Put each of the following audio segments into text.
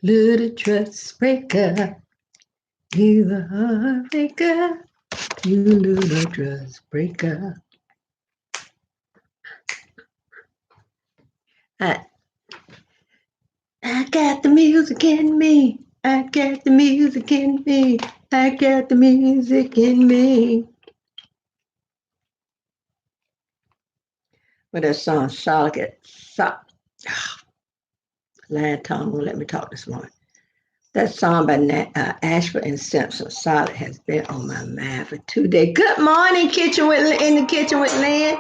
Little trust breaker, you the heartbreaker, you little trust breaker. I, I got the music in me. I got the music in me. I got the music in me. But that song, Charlotte, Lad Tom won't let me talk this morning. That song by Ashford and Simpson, Solid, has been on my mind for 2 days. Good morning, kitchen with in the kitchen with Lynn.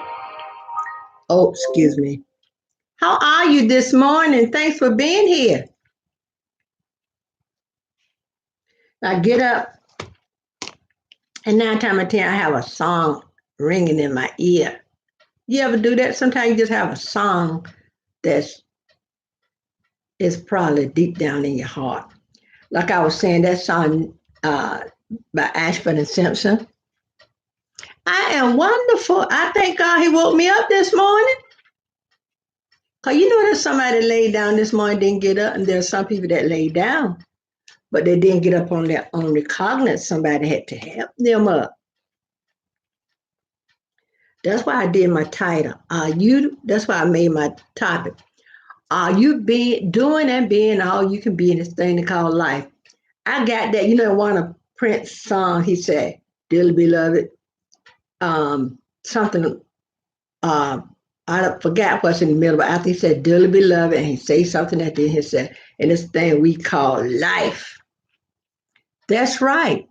Oh, excuse me. How are you this morning? Thanks for being here. I get up, and 9 times out of 10, I have a song ringing in my ear. You ever do that? Sometimes you just have a song that's is probably deep down in your heart. Like I was saying, that song by Ashford and Simpson. I am wonderful. I thank God he woke me up this morning. Cause you know there's somebody that laid down this morning didn't get up, and there's some people that laid down, but they didn't get up on their own recognizance. Somebody had to help them up. That's why I did my title. Are you? That's why I made my topic. Are you being doing and being all you can be in this thing they call life? I got that. You know, one of Prince's song. He said, "Dearly beloved," something. Uh, I forgot what's in the middle, but after he said "dearly beloved," and he say something at the end, he said, "And this thing we call life." That's right.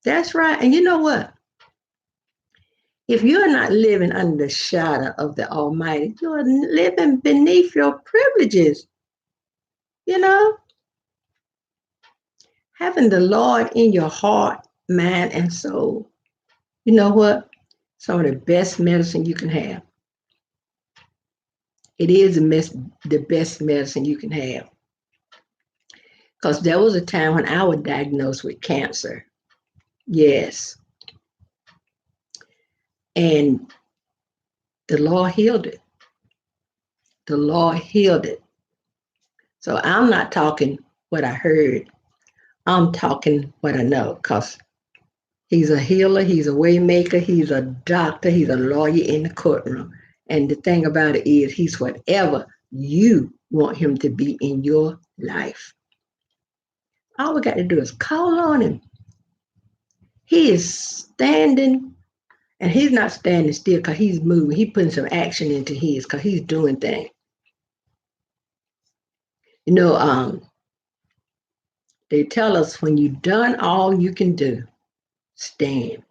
That's right. And you know what? If you're not living under the shadow of the Almighty, you're living beneath your privileges. You know, having the Lord in your heart, mind, and soul. You know what? Some of the best medicine you can have. It is the best medicine you can have. Because there was a time when I was diagnosed with cancer. Yes. And the Lord healed it. The Lord healed it. So I'm not talking what I heard. I'm talking what I know because he's a healer, he's a way maker, he's a doctor, he's a lawyer in the courtroom. And the thing about it is, he's whatever you want him to be in your life. All we got to do is call on him. He is standing, and he's not standing still because he's moving. He's putting some action into his because he's doing things. You know, they tell us when you've done all you can do, stand.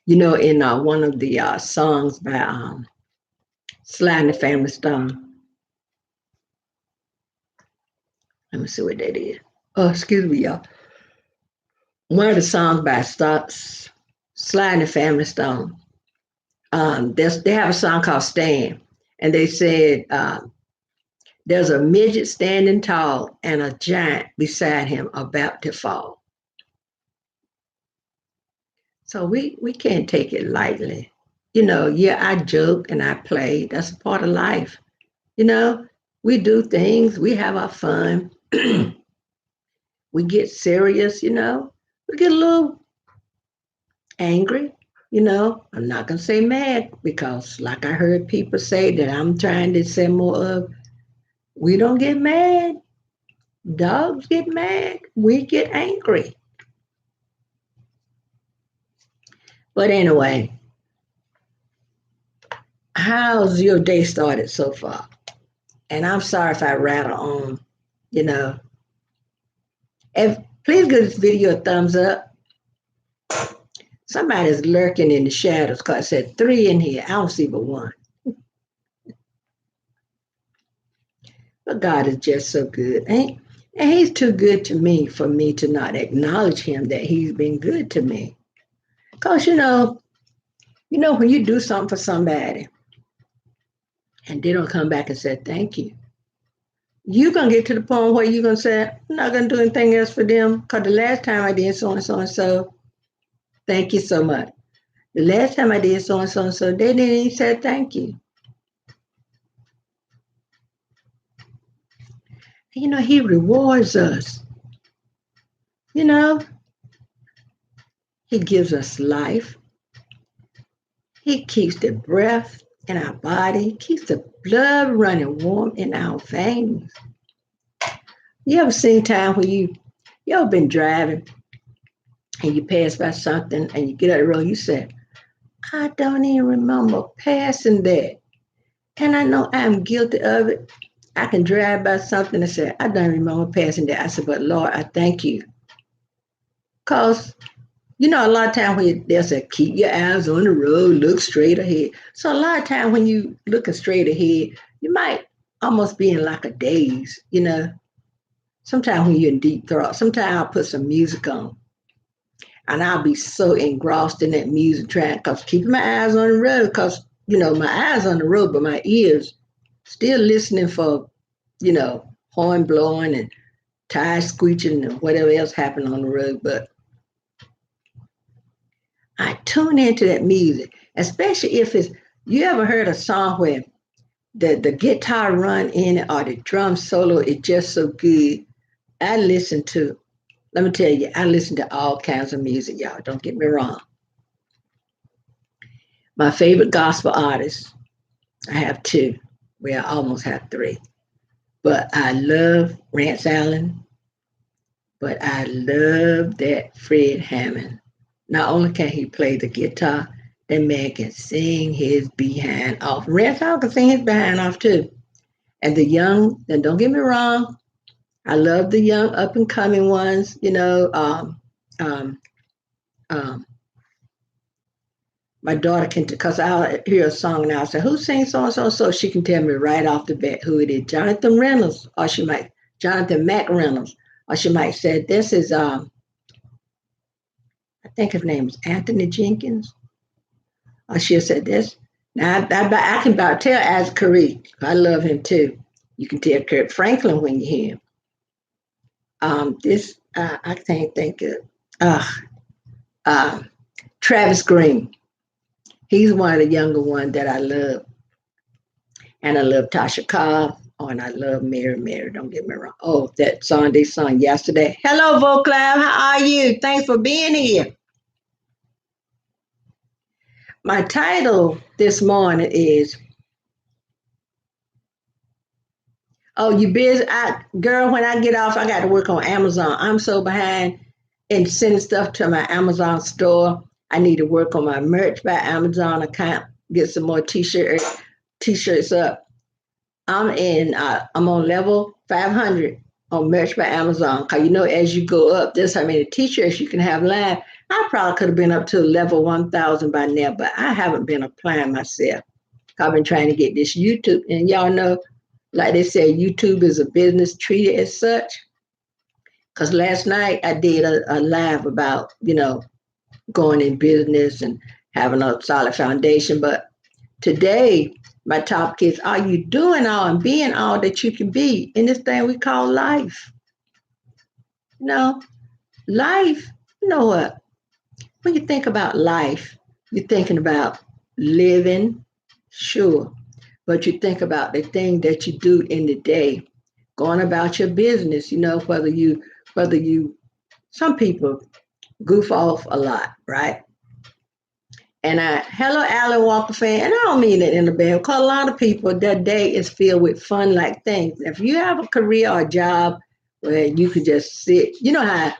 You know, in one of the songs by Sly and the Family Stone. Let me see what that is. Oh, excuse me, y'all. One of the songs by Sly and the Family Stone. They have a song called Stand. And they said, there's a midget standing tall and a giant beside him about to fall. So we can't take it lightly. You know, yeah, I joke and I play. That's a part of life. You know, we do things, we have our fun. We get serious, you know. We get a little angry, you know. I'm not going to say mad because, like I heard people say that I'm trying to say more of, we don't get mad. Dogs get mad. We get angry. But anyway, how's your day started so far? And I'm sorry if I rattle on, you know. If please give this video a thumbs up. Somebody's lurking in the shadows because I said 3 in here. I don't see but 1. But God is just so good. And he's too good to me for me to not acknowledge him that he's been good to me. Because when you do something for somebody and they don't come back and say thank you, you're going to get to the point where you're going to say, I'm not going to do anything else for them because the last time I did so and so and so, thank you so much. The last time I did so and so and so, they didn't even say thank you. You know, he rewards us. You know, he gives us life. He keeps the breath in our body, keeps the blood running warm in our veins. You ever seen time when you ever been driving and you pass by something and you get out the road, you say, I don't even remember passing that. And I know I'm guilty of it. I can drive by something and say, I don't remember passing that. I said, but Lord, I thank you. Because, a lot of times when they'll say, keep your eyes on the road, look straight ahead. So a lot of times when you looking straight ahead, you might almost be in like a daze. Sometimes when you're in deep thought, sometimes I'll put some music on and I'll be so engrossed in that music track because keeping my eyes on the road because, my eyes on the road, but my ears still listening for, horn blowing and tires squeaking and whatever else happened on the road. But I tune into that music, especially if you ever heard a song where the guitar run in it or the drum solo is just so good. I listen to, let me tell you, I listen to all kinds of music, y'all. Don't get me wrong. My favorite gospel artists, I have two. Well, I almost have three. But I love Rance Allen, but I love that Fred Hammond. Not only can he play the guitar, that man can sing his behind off. Rance Allen can sing his behind off too. And and don't get me wrong, I love the young up and coming ones, um, um, my daughter can, because I'll hear a song and I'll say, who sings so and so? So she can tell me right off the bat who it is. Jonathan Reynolds, or Jonathan Mac Reynolds, or she might say, this is, I think his name is Anthony Jenkins. Or she'll say this. Now, I can about tell as Kareem. I love him too. You can tell Kurt Franklin when you hear him. I can't think of, uh, uh, Travis Green. He's one of the younger ones that I love. And I love Tasha Cobb. Oh, and I love Mary Mary. Don't get me wrong. Oh, that song they sung yesterday. Hello, Voclab. How are you? Thanks for being here. My title this morning is, oh, you busy? Girl, when I get off, I got to work on Amazon. I'm so behind in sending stuff to my Amazon store. I need to work on my merch by Amazon account, get some more t-shirts up. I'm on level 500 on Merch by Amazon. Cause as you go up, there's how many t-shirts you can have live. I probably could have been up to level 1,000 by now, but I haven't been applying myself. I've been trying to get this YouTube, and y'all know, like they say, YouTube is a business treated as such. Cause last night I did a live about, going in business and having a solid foundation. But today, my topic is, are you doing all and being all that you can be in this thing we call life? You know, life, you know what? When you think about life, you're thinking about living, sure, but you think about the thing that you do in the day, going about your business, whether you, some people goof off a lot, right? And hello, Alan Walker fan, and I don't mean it in a bad, because a lot of people, their day is filled with fun like things. If you have a career or a job where you could just sit, you know how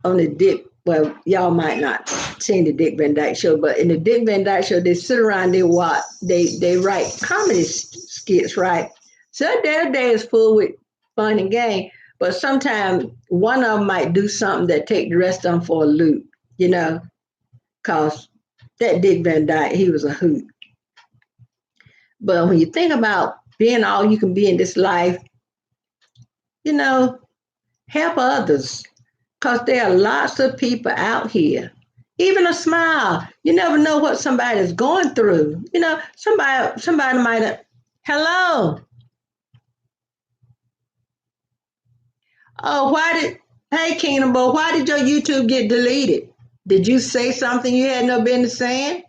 on the Dick, well, y'all might not seen the Dick Van Dyke Show, but in the Dick Van Dyke Show, they sit around, they write comedy skits, right? So their day is full with fun and game, but sometimes one of them might do something that take the rest of them for a loop, you know, because that Dick Van Dyke, he was a hoot. But when you think about being all you can be in this life, you know, help others, because there are lots of people out here. Even a smile, you never know what somebody is going through. Somebody might have, hello. Oh, hey, Kingdom Boy, why did your YouTube get deleted? Did you say something you had no business saying?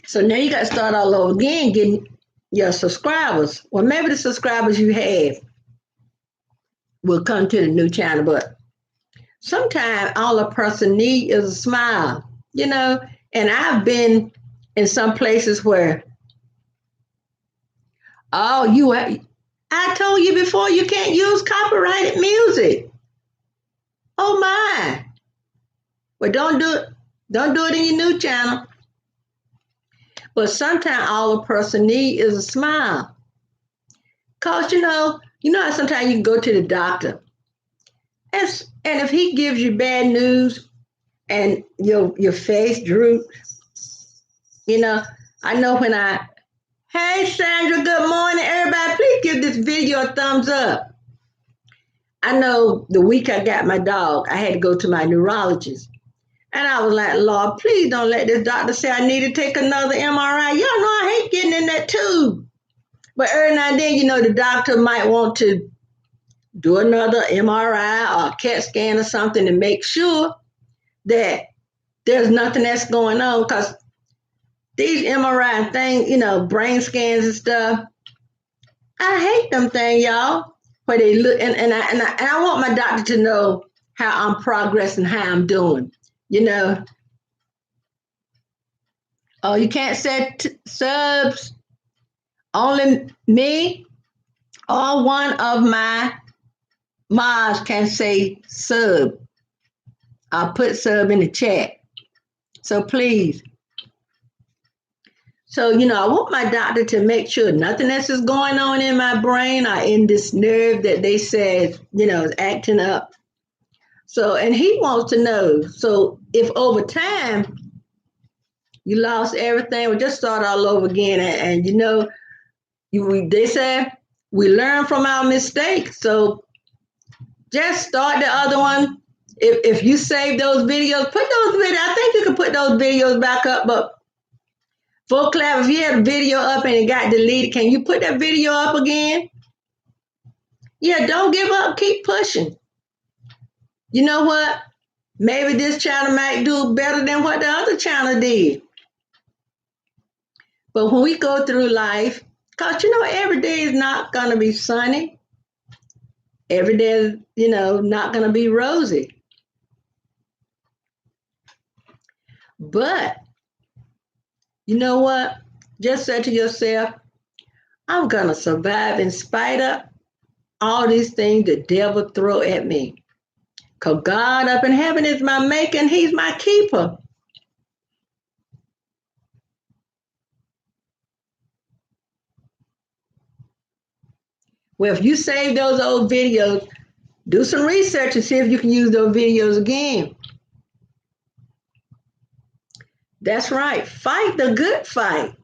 So now you got to start all over again, your subscribers, well, maybe the subscribers you have will come to the new channel, but sometimes all a person need is a smile, you know. And I've been in some places where, oh, I told you before, you can't use copyrighted music. Oh my. Well, don't do it in your new channel. But sometimes all a person need is a smile. Cause you know how sometimes you can go to the doctor, and if he gives you bad news and your face droops, you know, I know when hey Sandra, good morning, everybody. Please give this video a thumbs up. I know the week I got my dog, I had to go to my neurologist. And I was like, Lord, please don't let this doctor say I need to take another MRI. Y'all know I hate getting in that tube. But every now and then, the doctor might want to do another MRI or a CAT scan or something to make sure that there's nothing that's going on. Because these MRI things, brain scans and stuff, I hate them things, y'all. Where they look, and I want my doctor to know how I'm progressing, how I'm doing. You know, oh, you can't set subs. Only me or one of my mods can say sub. I'll put sub in the chat. So please. So, I want my doctor to make sure nothing else is going on in my brain or in this nerve that they said, is acting up. So, and he wants to know. So if over time you lost everything, we'll just start all over again. And they say we learn from our mistakes. So just start the other one. If you save those videos, put those videos. I think you can put those videos back up. But for Clap, if you had a video up and it got deleted, can you put that video up again? Yeah, don't give up. Keep pushing. You know what? Maybe this channel might do better than what the other channel did. But when we go through life, because every day is not going to be sunny. Every day is, not going to be rosy. But you know what? Just say to yourself, I'm going to survive in spite of all these things the devil throw at me. Because God up in heaven is my maker and he's my keeper. Well, if you save those old videos, do some research and see if you can use those videos again. That's right. Fight the good fight.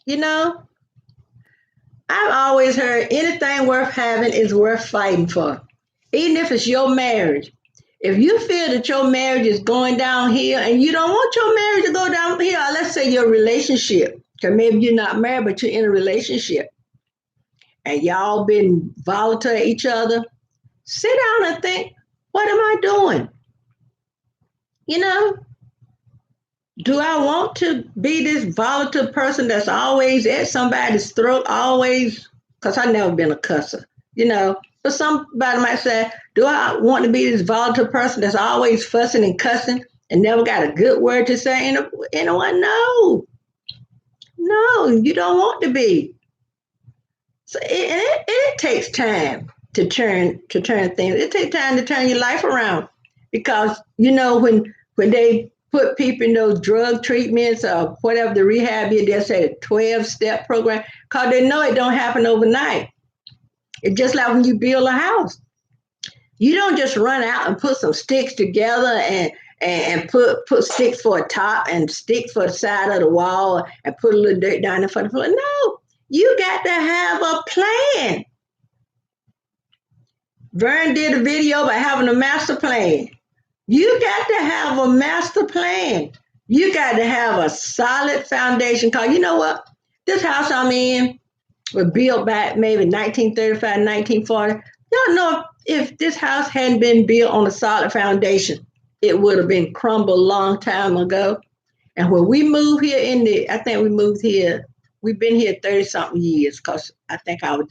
I've always heard anything worth having is worth fighting for. Even if it's your marriage. If you feel that your marriage is going downhill and you don't want your marriage to go downhill, let's say your relationship, because maybe you're not married, but you're in a relationship and y'all been volatile at each other, sit down and think, what am I doing? Do I want to be this volatile person that's always at somebody's throat, always? Because I've never been a cusser, But somebody might say, do I want to be this volatile person that's always fussing and cussing and never got a good word to say? Anyone? No, you don't want to be. So it takes time to turn things. It takes time to turn your life around because, when they put people in those drug treatments or whatever the rehab is, they'll say a 12-step program because they know it don't happen overnight. It's just like when you build a house. You don't just run out and put some sticks together and put sticks for a top and sticks for the side of the wall and put a little dirt down in front of the floor. No, you got to have a plan. Vern did a video about having a master plan. You got to have a master plan. You got to have a solid foundation. Because you know what? This house I'm in was built back maybe 1935, 1940. Y'all know if this house hadn't been built on a solid foundation, it would have been crumbled a long time ago. And when we moved here I think we moved here we've been here 30 something years because I think our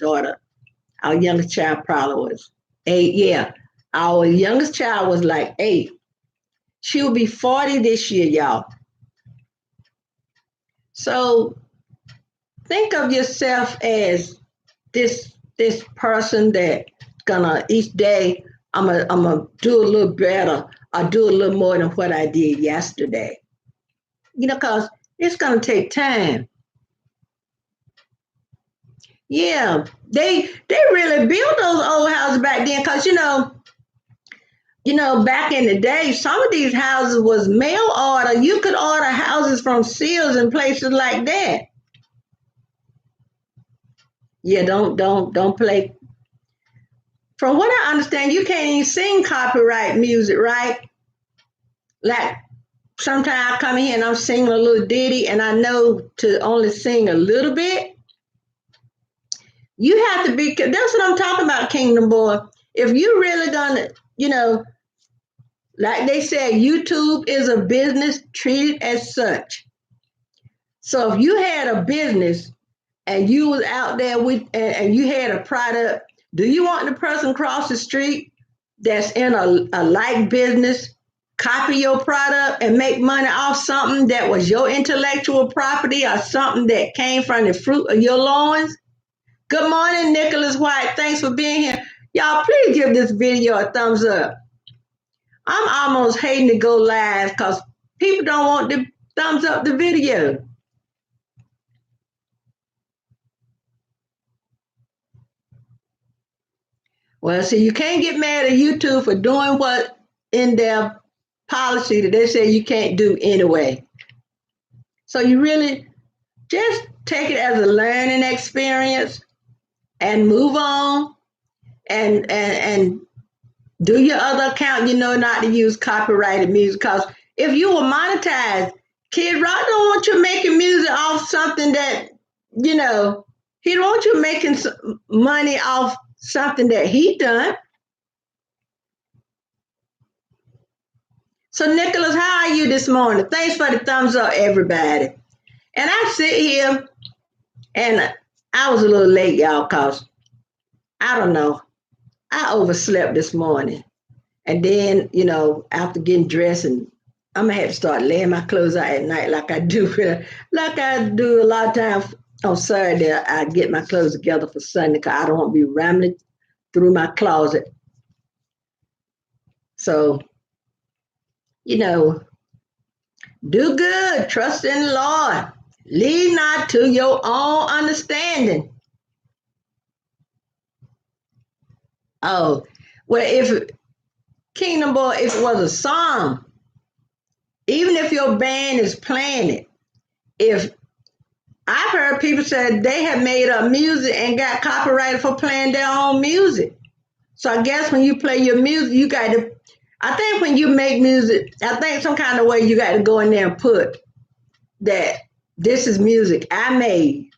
youngest child probably was 8. Yeah. Our youngest child was like 8. She'll be 40 this year, y'all. So think of yourself as this person that gonna each day I'm gonna do a little better or do a little more than what I did yesterday. Because it's gonna take time. Yeah, they really built those old houses back then because back in the day, some of these houses was mail order. You could order houses from Sears and places like that. Yeah, don't play. From what I understand, you can't even sing copyright music, right? Like sometimes I come in here and I'm singing a little ditty and I know to only sing a little bit. You have to be, that's what I'm talking about, Kingdom Boy. If you really gonna, like they said, YouTube is a business, treat it as such. So if you had a business and you was out there with and you had a product, do you want the person across the street that's in a like business copy your product and make money off something that was your intellectual property or something that came from the fruit of your loins? Good morning, Nicholas White. Thanks for being here. Y'all, please give this video a thumbs up. I'm almost hating to go live because people don't want to thumbs up the video. Well, see, you can't get mad at YouTube for doing what in their policy that they say you can't do anyway. So you really just take it as a learning experience and move on and do your other account. Not to use copyrighted music because if you were monetized, Kid Rock don't want you making music off something that he don't want you making money off something that he done. So, Nicholas, how are you this morning? Thanks for the thumbs up, everybody. And I sit here and I was a little late, y'all, because I don't know. I overslept this morning. And then, after getting dressed, and I'm going to have to start laying my clothes out at night like I do. Like I do a lot of times on Saturday. I get my clothes together for Sunday because I don't want to be rambling through my closet. So, do good, trust in the Lord. Lean not to your own understanding. Oh, well, if Kingdom Boy, if it was a song, even if your band is playing it, if I've heard people say they have made up music and got copyrighted for playing their own music. So I guess when you play your music, you got to, I think when you make music, I think some kind of way you got to go in there and put that this is music I made.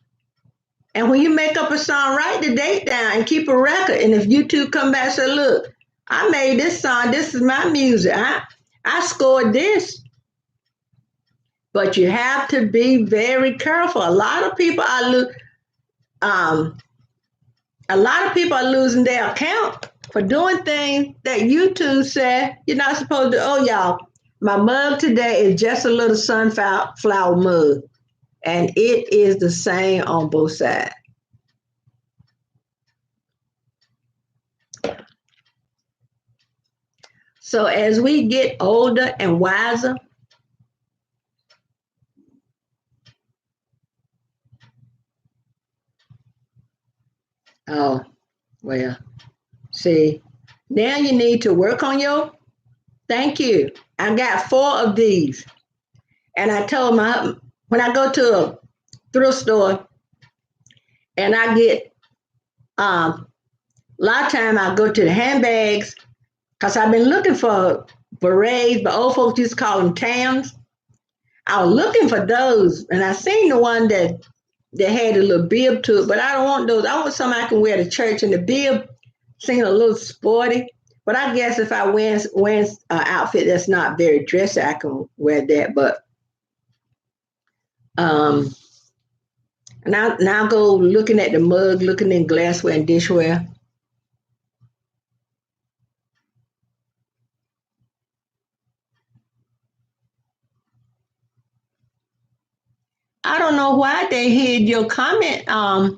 And when you make up a song, write the date down and keep a record. And if YouTube come back and say, look, I made this song, this is my music. I scored this. But you have to be very careful. A lot of people are losing their account for doing things that YouTube said you're not supposed to. Oh, y'all, my mug today is just a little sunflower mug. And it is the same on both sides. So as we get older and wiser, oh, well, see, now you need to work on thank you. I got 4 of these. And I told when I go to a thrift store and I get, a lot of time I go to the handbags because I've been looking for berets, but old folks used to call them tams. I was looking for those and I seen the one that had a little bib to it, but I don't want those. I want something I can wear to church, and the bib seemed a little sporty. But I guess if I wear an outfit that's not very dressy, I can wear that. But Now go looking at the mug, looking in glassware and dishware. I don't know why they hid your comment. I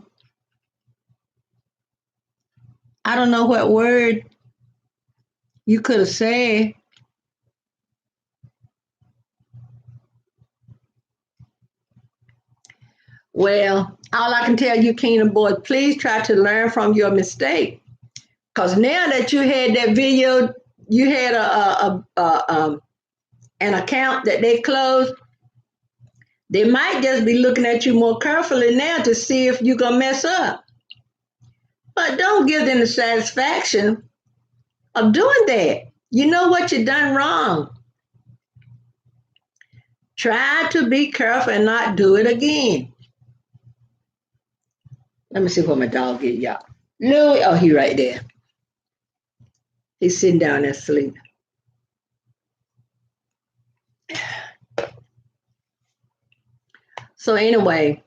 don't know what word you could have said. Well, all I can tell you, Kingdom Boys, please try to learn from your mistake. Because now that you had that video, you had an account that they closed, they might just be looking at you more carefully now to see if you're going to mess up. But don't give them the satisfaction of doing that. You know what you done wrong. Try to be careful and not do it again. Let me see what my dog is, y'all. Louis, oh, he right there. He's sitting down there asleep. So anyway,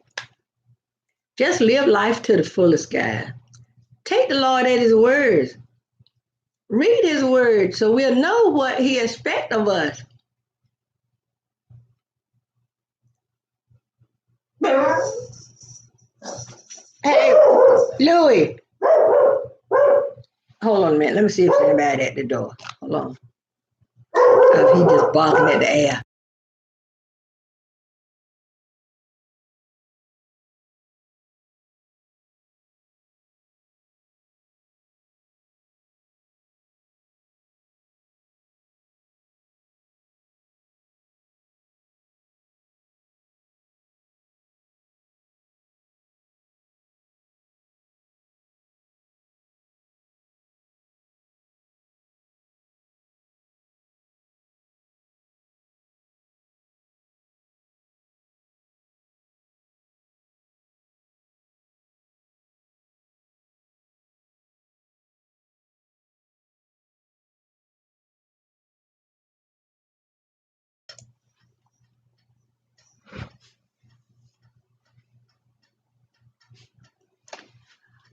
just live life to the fullest, guys. Take the Lord at his words. Read his word so we'll know what he expects of us. Hey, Louis. Hold on a minute. Let me see if there's anybody at the door. Hold on. He just barking at the air.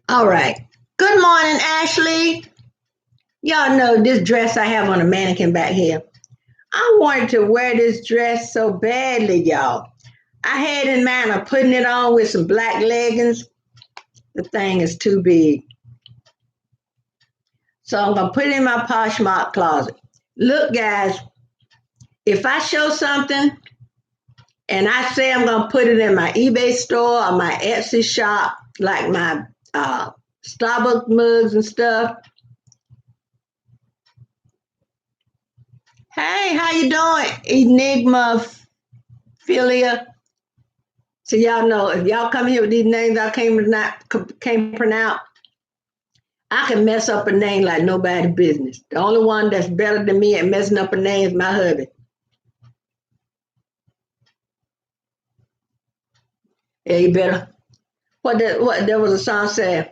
All right. Good morning, Ashley. Y'all know this dress I have on a mannequin back here. I wanted to wear this dress so badly, y'all. I had in mind of putting it on with some black leggings. The thing is too big. So I'm going to put it in my Poshmark closet. Look, guys, if I show something and I say I'm going to put it in my eBay store or my Etsy shop, like my Starbucks mugs and stuff. Hey, how you doing, Enigma Philia? So y'all know if y'all come here with these names I can't pronounce, I can mess up a name like nobody's business. The only one that's better than me at messing up a name is my hubby. Yeah, you better. What there was a song said,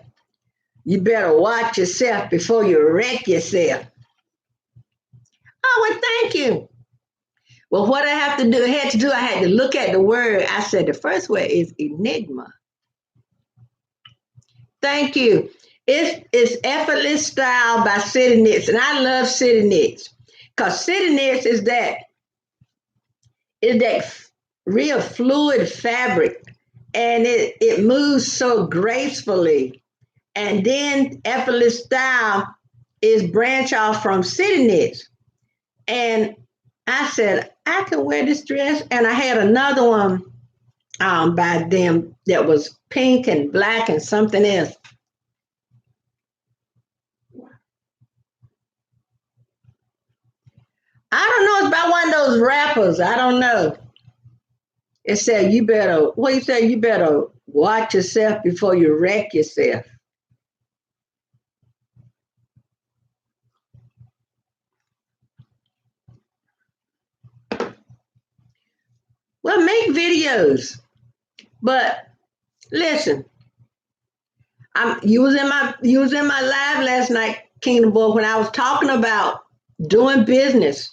you better watch yourself before you wreck yourself. Oh, well, thank you. Well, what I had to do, I had to look at the word. I said the first word is enigma. Thank you. It's effortless style by City Knits, and I love City Knits because City Knits is that real fluid fabric, and it moves so gracefully. And then effortless style is branch off from City Knits, and I said I can wear this dress, and I had another one by them that was pink and black and something else. I don't know. It's about one of those rappers. I don't know. It said you better. What you say? You better watch yourself before you wreck yourself. Well, make videos, but listen. You was in my live last night, Kingdom Boy, when I was talking about doing business.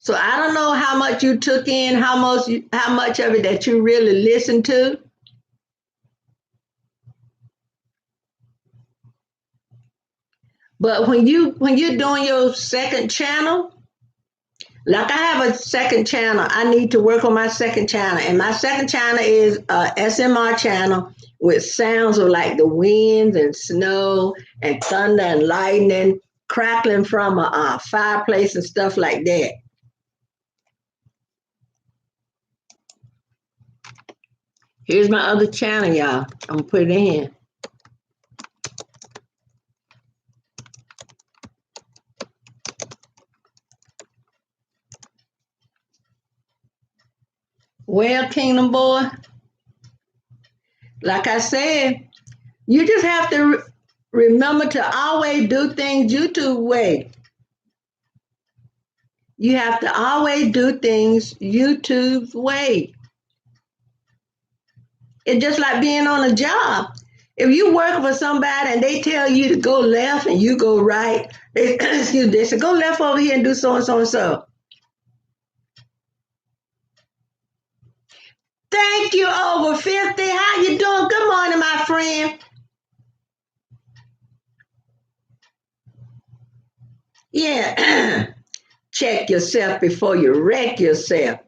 So I don't know how much you took in, how much of it that you really listened to. But when you're doing your second channel, like I have a second channel, I need to work on my second channel, and my second channel is a SMR channel with sounds of like the winds and snow and thunder and lightning crackling from a fireplace and stuff like that. Here's my other channel, y'all. I'm gonna put it in. Well, Kingdom Boy, like I said, you just have to remember to always do things YouTube way. You have to always do things YouTube's way. It's just like being on a job. If you work for somebody and they tell you to go left and you go right, they, excuse me, they say, go left over here and do so and so and so. Thank you, over 50. How you doing? Good morning, my friend. Yeah. Check yourself before you wreck yourself.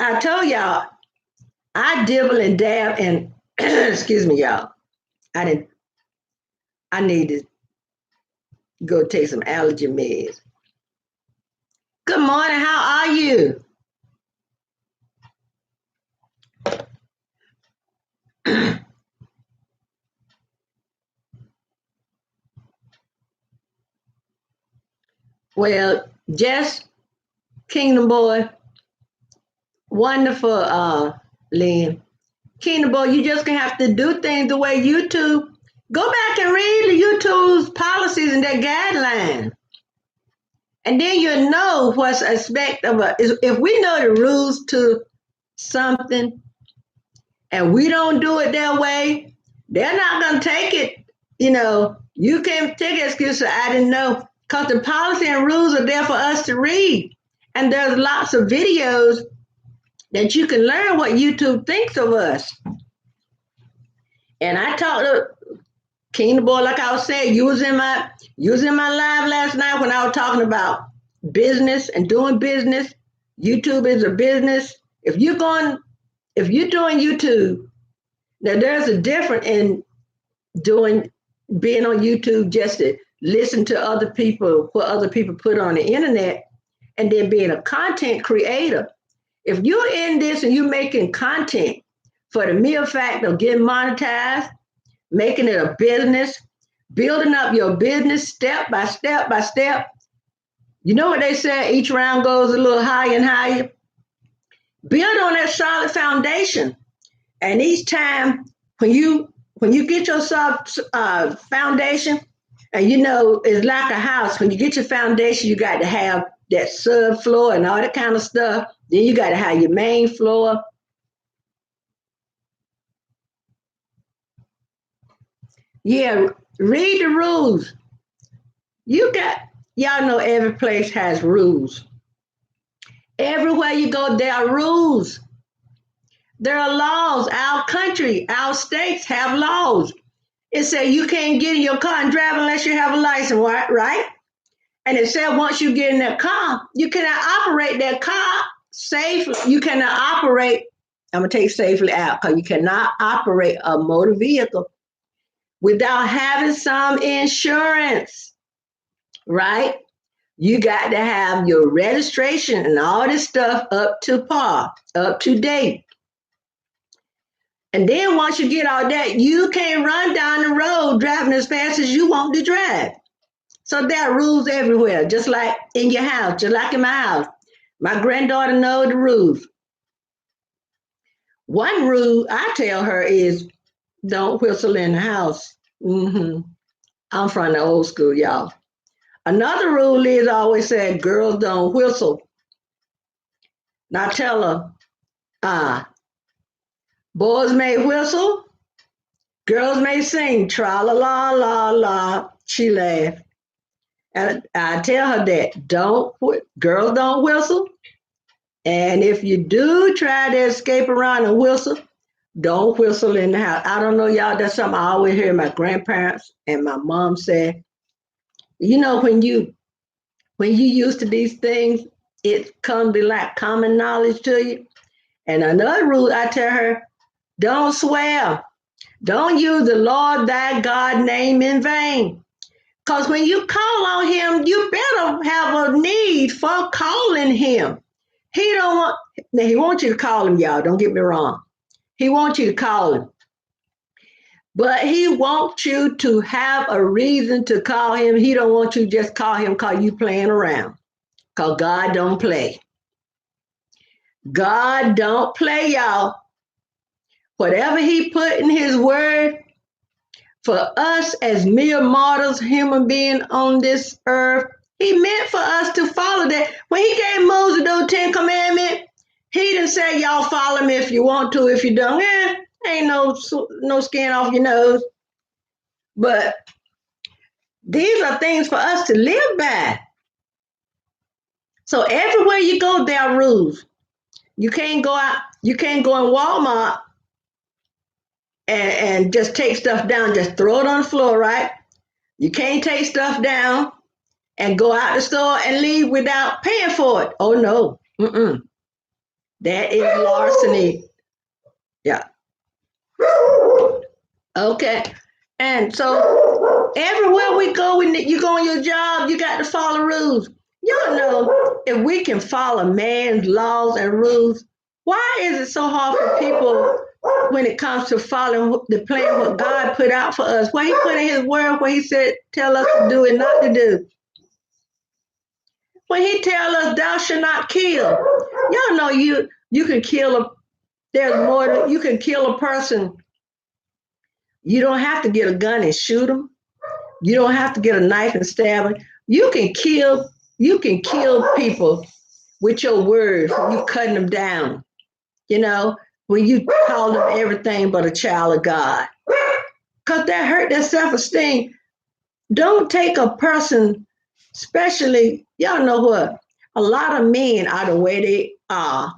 I told y'all, I dibble and dab and excuse me, y'all. I didn't I need to go take some allergy meds. Good morning, how are you? Well, Jess, Kingdom Boy, wonderful, Lynn. Kingdom Boy, you just gonna have to do things the way YouTube. Go back and read YouTube's policies and their guidelines. And then you'll know what's expect of a if we know the rules to something and we don't do it their way, they're not gonna take it. You can't take excuses. I didn't know because the policy and rules are there for us to read. And there's lots of videos that you can learn what YouTube thinks of us. And I talked to King Boy, like I was saying, using my live last night when I was talking about business and doing business. YouTube is a business. If you're doing YouTube, now there's a difference in doing being on YouTube just to listen to other people, what other people put on the internet, and then being a content creator. If you're in this and you're making content for the mere fact of getting monetized, making it a business, building up your business step by step by step. You know what they say? Each round goes a little higher and higher. Build on that solid foundation, and each time when you get yourself foundation, and it's like a house. When you get your foundation, you got to have that subfloor and all that kind of stuff. Then you got to have your main floor. Yeah, read the rules. You got Y'all know every place has rules. Everywhere you go, there are rules. There are laws. Our country, our states have laws. It says you can't get in your car and drive unless you have a license, right? And it said once you get in that car, you cannot operate that car safely. You cannot operate, I'm going to take safely out because you cannot operate a motor vehicle without having some insurance, right? You got to have your registration and all this stuff up to par, up to date. And then once you get all that, you can't run down the road driving as fast as you want to drive. So there are rules everywhere, just like in your house, just like in my house. My granddaughter knows the rules. One rule I tell her is don't whistle in the house. I'm from the old school, y'all. Another rule is I always say girls don't whistle. Now tell her, boys may whistle, girls may sing, tra la la la la. She laughed. And I tell her that girls don't whistle. And if you do try to escape around and whistle, don't whistle in the house. I don't know, y'all. That's something I always hear my grandparents and my mom say. You know, when you used to these things, it comes to like common knowledge to you. And another rule I tell her, don't swear. Don't use the Lord thy God name in vain. Because when you call on him, you better have a need for calling him. He don't want Now he wants you to call him, y'all. Don't get me wrong. He wants you to call him. But he wants you to have a reason to call him. He don't want you to just call him because you playing around. Because God don't play. God don't play, y'all. Whatever he put in his word for us as mere mortals, human beings on this earth, he meant for us to follow that. When he gave Moses those 10 commandments, he didn't say, y'all follow me if you want to. If you don't, ain't no skin off your nose. But these are things for us to live by. So everywhere you go, there are rules. You can't go out, you can't go in Walmart and just take stuff down, just throw it on the floor, right? You can't take stuff down and go out the store and leave without paying for it. Oh no. Mm-mm. That is larceny. Yeah. Okay. And so everywhere we go, when you go on your job, you got to follow rules. Y'all know if we can follow man's laws and rules, why is it so hard for people when it comes to following the plan what God put out for us? What he put in his word, what he said, tell us to do and not to do. When he tell us thou shalt not kill, y'all know you can kill you can kill a person. You don't have to get a gun and shoot them. You don't have to get a knife and stab them. You can kill people with your words when you cutting them down. You know, when you call them everything but a child of God. Because that hurt their self-esteem. Don't take a person, especially, y'all know what? A lot of men are the way they are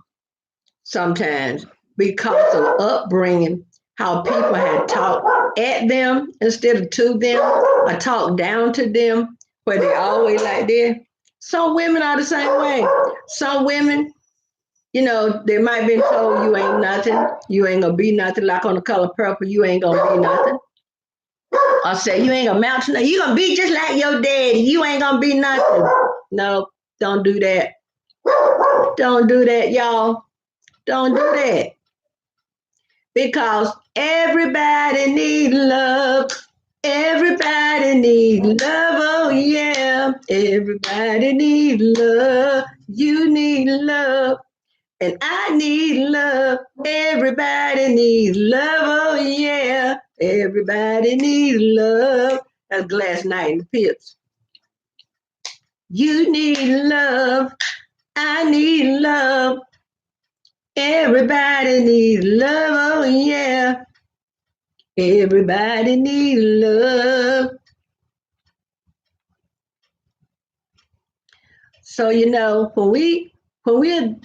sometimes because of upbringing, how people had talked at them instead of to them, or talked down to them, where they always like this. Some women are the same way. Some women, they might have been told you ain't nothing, you ain't gonna be nothing, like on The Color Purple, you ain't gonna be nothing. I say you ain't gonna mount to nothing. You gonna be just like your daddy. You ain't gonna be nothing. No, don't do that. Don't do that, y'all. Don't do that. Because everybody needs love. Everybody needs love. Oh yeah. Everybody needs love. You need love. And I need love. Everybody needs love. Oh yeah. Everybody needs love. That's Glass Night in the Pits. You need love. I need love. Everybody needs love. Oh yeah. Everybody needs love. So when we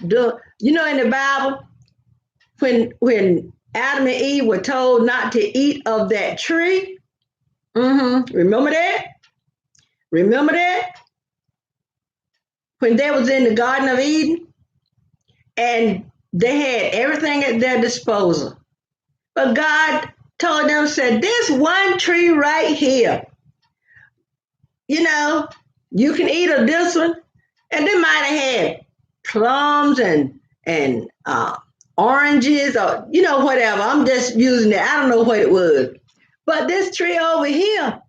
do, in the Bible, when Adam and Eve were told not to eat of that tree, remember that? Remember that? When they was in the Garden of Eden and they had everything at their disposal. But God told them, said, this one tree right here, you can eat of this one. And they might have had plums and oranges or whatever. I'm just using it. I don't know what it was. But this tree over here,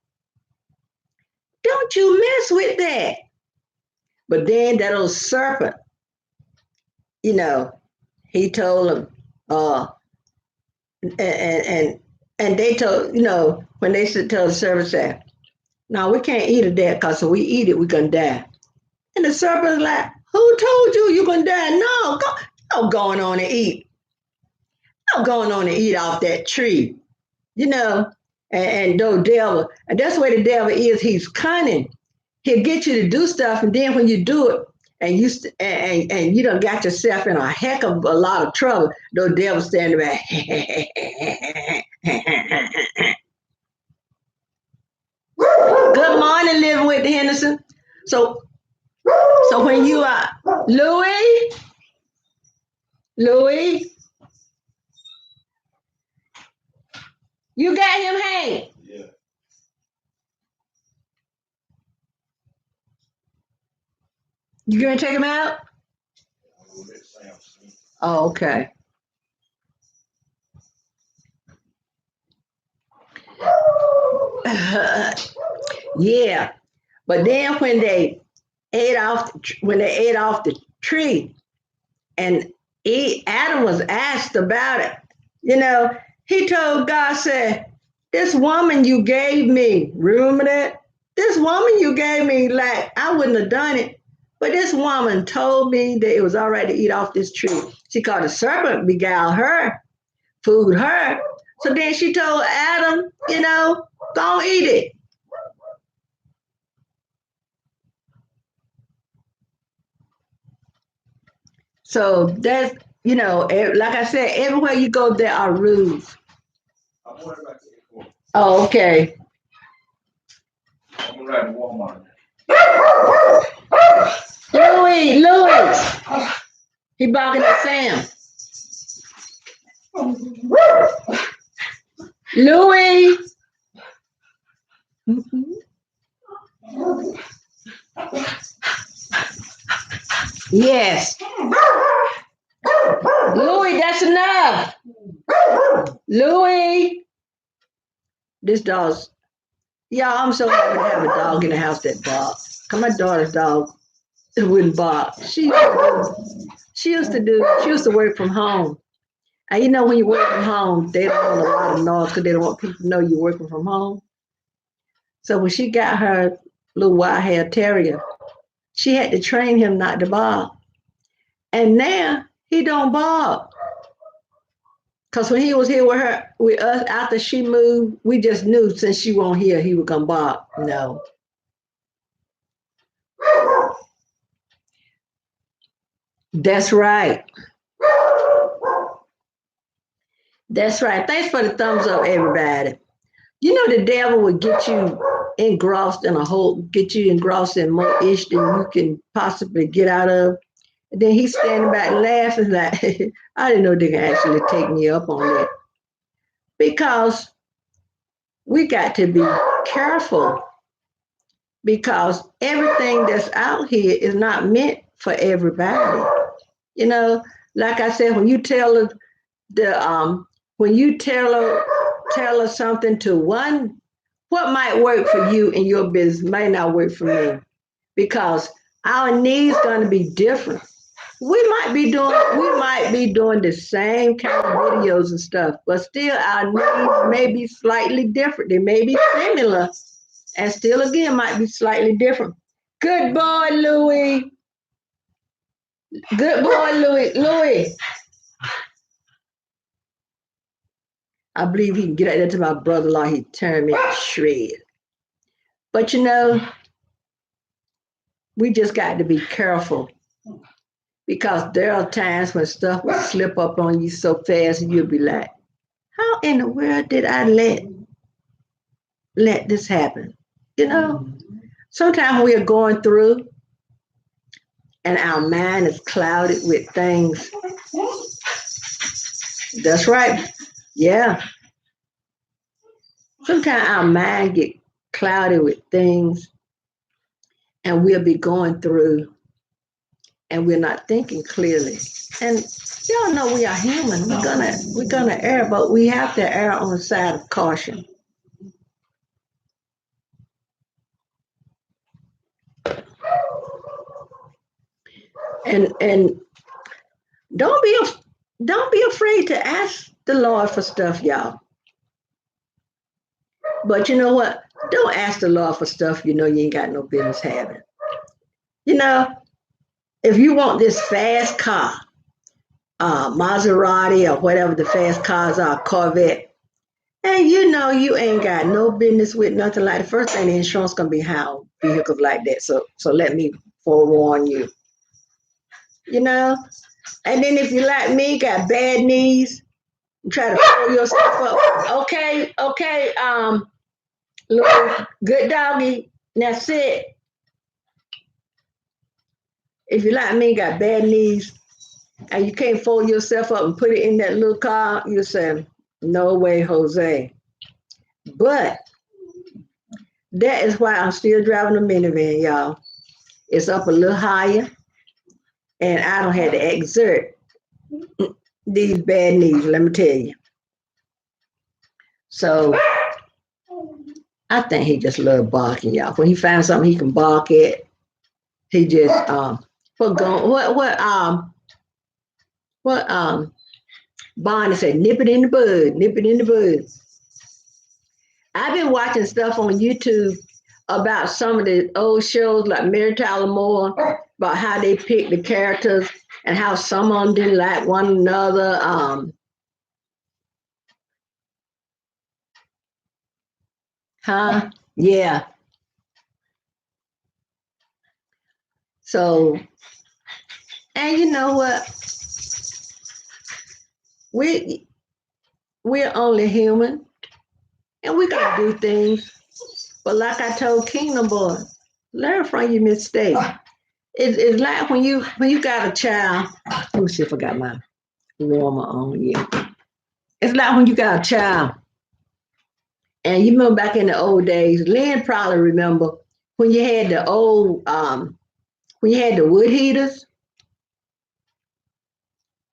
don't you mess with that. But then that old serpent, he told them, and they told, when they told the serpent, said, no, we can't eat of that because if we eat it, we're going to die. And the serpent's like, who told you you're going to die? No, going on and eat. No going on and eat off that tree. And though devil, and that's where the devil is, he's cunning. He'll get you to do stuff, and then when you do it, and and you done got yourself in a heck of a lot of trouble, the devil standing back. Good morning, living with Henderson. So, so when you are Louis, you got him hanged. Yeah. You gonna take him out? Oh, okay. Yeah, but then when they ate off the tree, and Adam was asked about it, you know, he told God, said, "This woman you gave me, remember that? This woman you gave me, like I wouldn't have done it, but this woman told me that it was all right to eat off this tree. She called the serpent beguiled her, fooled her. So then she told Adam, don't eat it." So that's, like I said, everywhere you go, there are rules. Oh, okay. I'm right at Walmart. Louis, he barking at Sam. Louis. Yes. Louis, that's enough. Louis. This dog's, yeah, I'm so happy to have a dog in the house that barks. Cause my daughter's dog wouldn't bark. She used to work from home. And when you work from home, they don't want a lot of noise because they don't want people to know you're working from home. So when she got her little wild-haired terrier, she had to train him not to bark. And now he don't bark. Because when he was here with us, after she moved, we just knew since she won't here, he was gonna bark. No. That's right. That's right. Thanks for the thumbs up, everybody. The devil will get you engrossed in more ish than you can possibly get out of. And then he's standing back laughing like, I didn't know they can actually take me up on that. Because we got to be careful, because everything that's out here is not meant for everybody. Like I said, when you tell her something to one, what might work for you in your business might not work for me, because our needs going to be different. We might be doing the same kind of videos and stuff, but still our needs may be slightly different. They may be similar, and still again might be slightly different. Good boy, Louis. Good boy, Louis. Louis. I believe he can get out there to my brother-in-law. He turned me to shred. But we just got to be careful, because there are times when stuff will slip up on you so fast and you'll be like, how in the world did I let this happen? Sometimes we are going through and our mind is clouded with things. That's right. Yeah. Sometimes our mind get clouded with things, and we'll be going through and we're not thinking clearly. And y'all know we are human. We're gonna err, but we have to err on the side of caution. And don't be afraid to ask the Lord for stuff, y'all. But you know what? Don't ask the Lord for stuff you ain't got no business having. If you want this fast car, Maserati or whatever the fast cars are, Corvette, And you know you ain't got no business with nothing like the first thing the insurance gonna be how vehicles like that. So let me forewarn you. You know? And then if you like me, got bad knees, try to pull yourself up. Okay, little good doggy. That's it. If you like me, got bad knees, and you can't fold yourself up and put it in that little car, you say, no way, Jose. But that is why I'm still driving a minivan, y'all. It's up a little higher, and I don't have to exert these bad knees, let me tell you. So I think he just love barking, y'all. When he finds something he can bark at, he just what Bonnie said, nip it in the bud, nip it in the bud. I've been watching stuff on YouTube about some of the old shows like Mary Tyler Moore, about how they picked the characters and how some of them didn't like one another. Huh? Yeah. So, and you know what? We we're only human, and we gonna do things. But like I told Kingdom Boy, learn from your mistake. It's like when you got a child. Let me see if I got my warmer on. Yeah. It's like when you got a child, and you remember back in the old days. Lynn probably remember when you had the old when you had the wood heaters.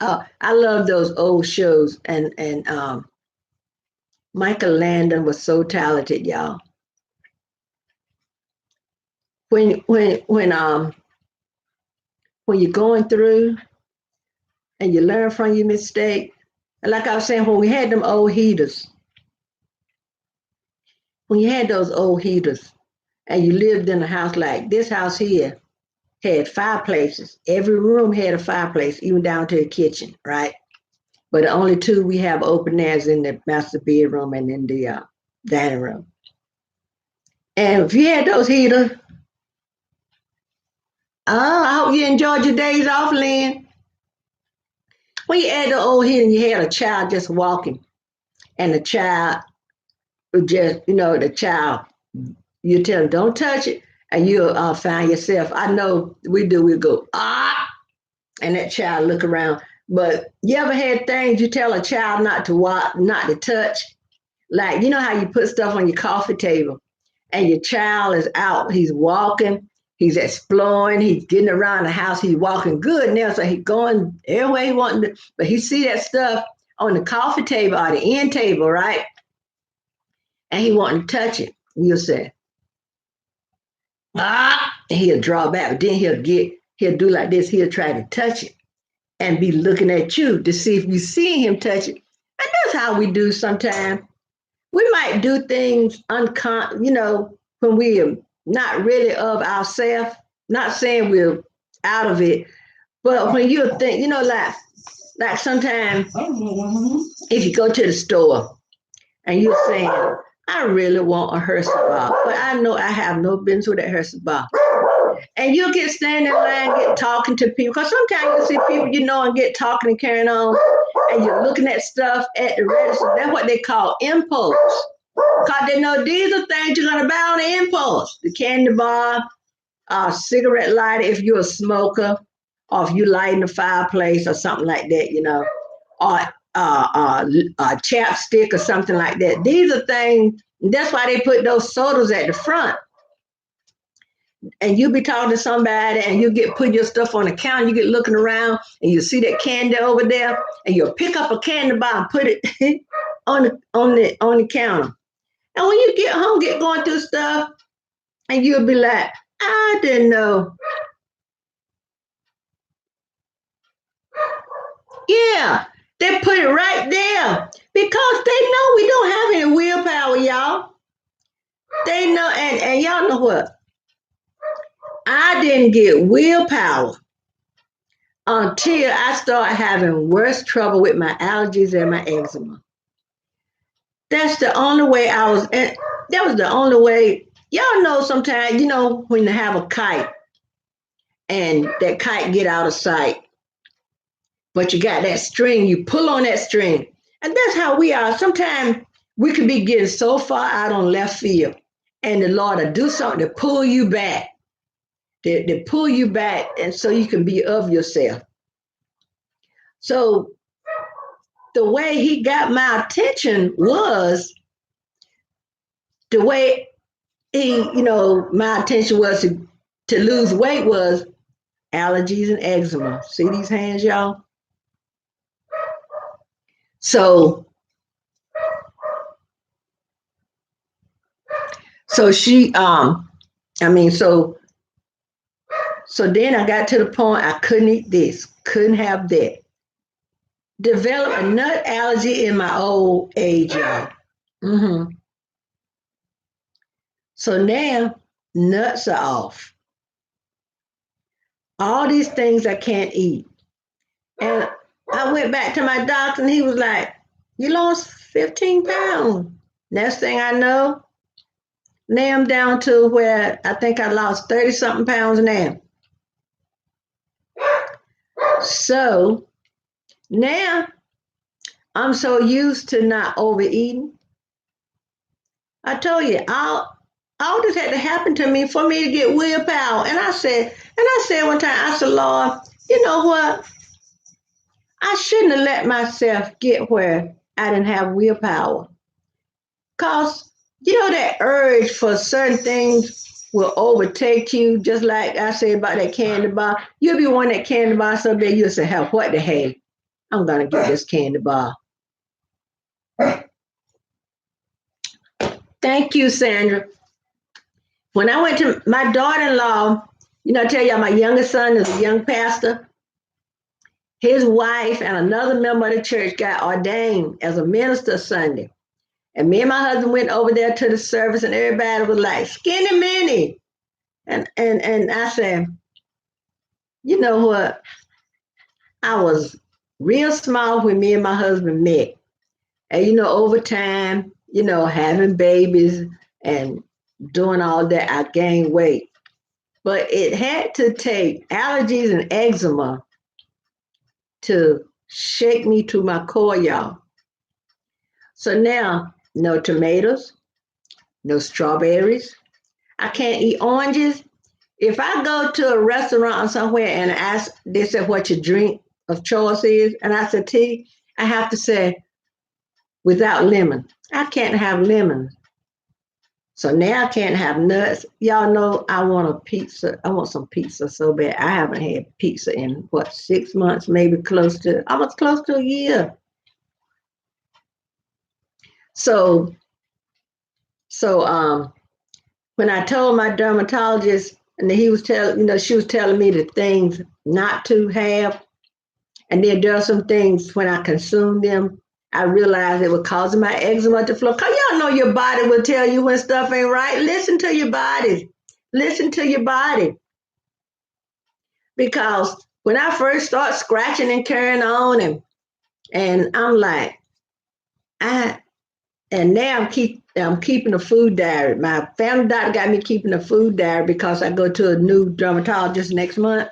I love those old shows, and Michael Landon was so talented, y'all. When you're going through and you learn from your mistake, and like I was saying, when we had them old heaters, when you had those old heaters, and you lived in a house like this house here had fireplaces. Every room had a fireplace, even down to the kitchen, right? But the only two we have open there is in the master bedroom and in the dining room. And if you had those heaters, oh, I hope you enjoyed your days off, Lynn. When you had the old heater and you had a child just walking, and the child would just, the child, you tell them, don't touch it, and you'll find yourself. I know we go, ah, and that child look around. But you ever had things you tell a child not to watch, not to touch? Like, you know how you put stuff on your coffee table and your child is out, he's walking, he's exploring, he's getting around the house, he's walking good now, so he's going everywhere he wants to, but he see that stuff on the coffee table or the end table, right? And he wanting to touch it. You'll say, ah, and he'll draw back, but then he'll do like this, he'll try to touch it and be looking at you to see if you see him touch it. And that's how we do sometimes. We might do things when we are not really of ourselves. Not saying we're out of it, but when you think, like sometimes if you go to the store and you're saying, I really want a Hershey bar, but I know I have no business with that Hershey bar. And you'll get standing in line, get talking to people. Because sometimes you see people and get talking and carrying on, and you're looking at stuff at the register. That's what they call impulse. Because they know these are things you're going to buy on the impulse. The candy bar, cigarette lighter if you're a smoker, or if you light in the fireplace or something like that, or chapstick or something like that. These are things, that's why they put those sodas at the front. And you be talking to somebody and you get put your stuff on the counter, you get looking around and you see that candy over there, and you'll pick up a candy bar and put it on the counter. And when you get home, get going through stuff, and you'll be like, I didn't know. Yeah, they put it right there because they know we don't have any willpower, y'all. They know, and y'all know what? I didn't get willpower until I started having worse trouble with my allergies and my eczema. That's the only way I was, and that was the only way. Y'all know sometimes, when you have a kite and that kite get out of sight, but you got that string, you pull on that string. And that's how we are. Sometimes we could be getting so far out on left field, and the Lord will do something to pull you back, to pull you back, and so you can be of yourself. So the way he got my attention was the way my attention was to lose weight was allergies and eczema. See these hands, y'all? So so she I mean so then I got to the point I couldn't eat this, couldn't have that. Developed a nut allergy in my old age, y'all. Mm-hmm. So now nuts are off. All these things I can't eat. And I went back to my doctor and he was like, "You lost 15 pounds." Next thing I know, now I'm down to where I think I lost 30 something pounds now. So now I'm so used to not overeating. I told you, all this had to happen to me for me to get willpower. And I said one time, I said, Lord, you know what? I shouldn't have let myself get where I didn't have willpower. Cause that urge for certain things will overtake you, just like I said about that candy bar. You'll be wanting that candy bar someday, you'll say, "Hell, what the hell? I'm gonna get this candy bar." Thank you, Sandra. When I went to my daughter-in-law, I tell y'all my youngest son is a young pastor. His wife and another member of the church got ordained as a minister Sunday. And me and my husband went over there to the service, and everybody was like, "Skinny Minnie." And I said, you know what? I was real small when me and my husband met. And over time, having babies and doing all that, I gained weight. But it had to take allergies and eczema to shake me to my core, y'all. So now, no tomatoes, no strawberries. I can't eat oranges. If I go to a restaurant somewhere and ask, they say what your drink of choice is, and I say tea, I have to say without lemon. I can't have lemon. So now I can't have nuts. Y'all know I want a pizza. I want some pizza so bad. I haven't had pizza in 6 months, maybe almost close to a year. So when I told my dermatologist, and he was she was telling me the things not to have, and then there are some things when I consumed them, I realized it was causing my eczema to flow. Cause y'all know your body will tell you when stuff ain't right. Listen to your body. Listen to your body. Because when I first start scratching and carrying on, and I'm like, and now I'm keeping a food diary. My family doctor got me keeping a food diary because I go to a new dermatologist next month.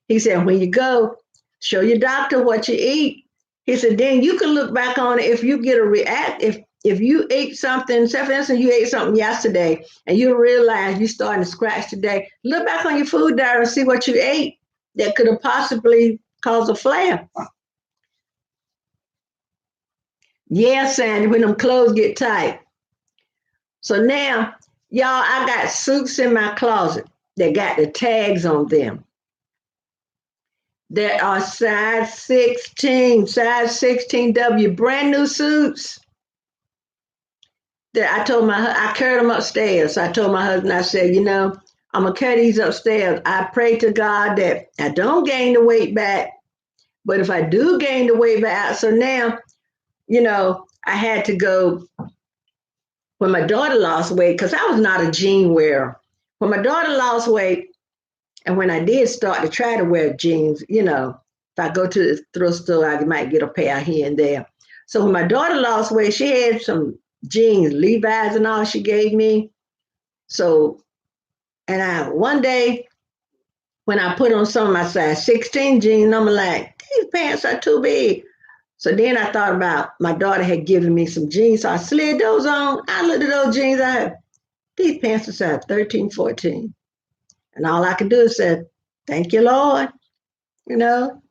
He said, when you go, show your doctor what you eat. He said, then you can look back on it if you get a react. If you ate something, say for instance, you ate something yesterday and you realize you're starting to scratch today, look back on your food diary and see what you ate that could have possibly caused a flare. Yeah, Sandy, when them clothes get tight. So now, y'all, I got suits in my closet that got the tags on them. There are size 16W, brand new suits. That I carried them upstairs. So I told my husband, I said, I'm gonna carry these upstairs. I pray to God that I don't gain the weight back, but if I do gain the weight back, so now, I had to go when my daughter lost weight because I was not a jean wearer. When my daughter lost weight, and when I did start to try to wear jeans, if I go to the thrift store, I might get a pair here and there. So when my daughter lost weight, she had some jeans, Levi's and all she gave me. So, and one day when I put on some of my size 16 jeans, I'm like, these pants are too big. So then I thought about my daughter had given me some jeans, so I slid those on. I looked at those jeans. I have these pants are size 13, 14. And all I could do is say, thank you, Lord. You know,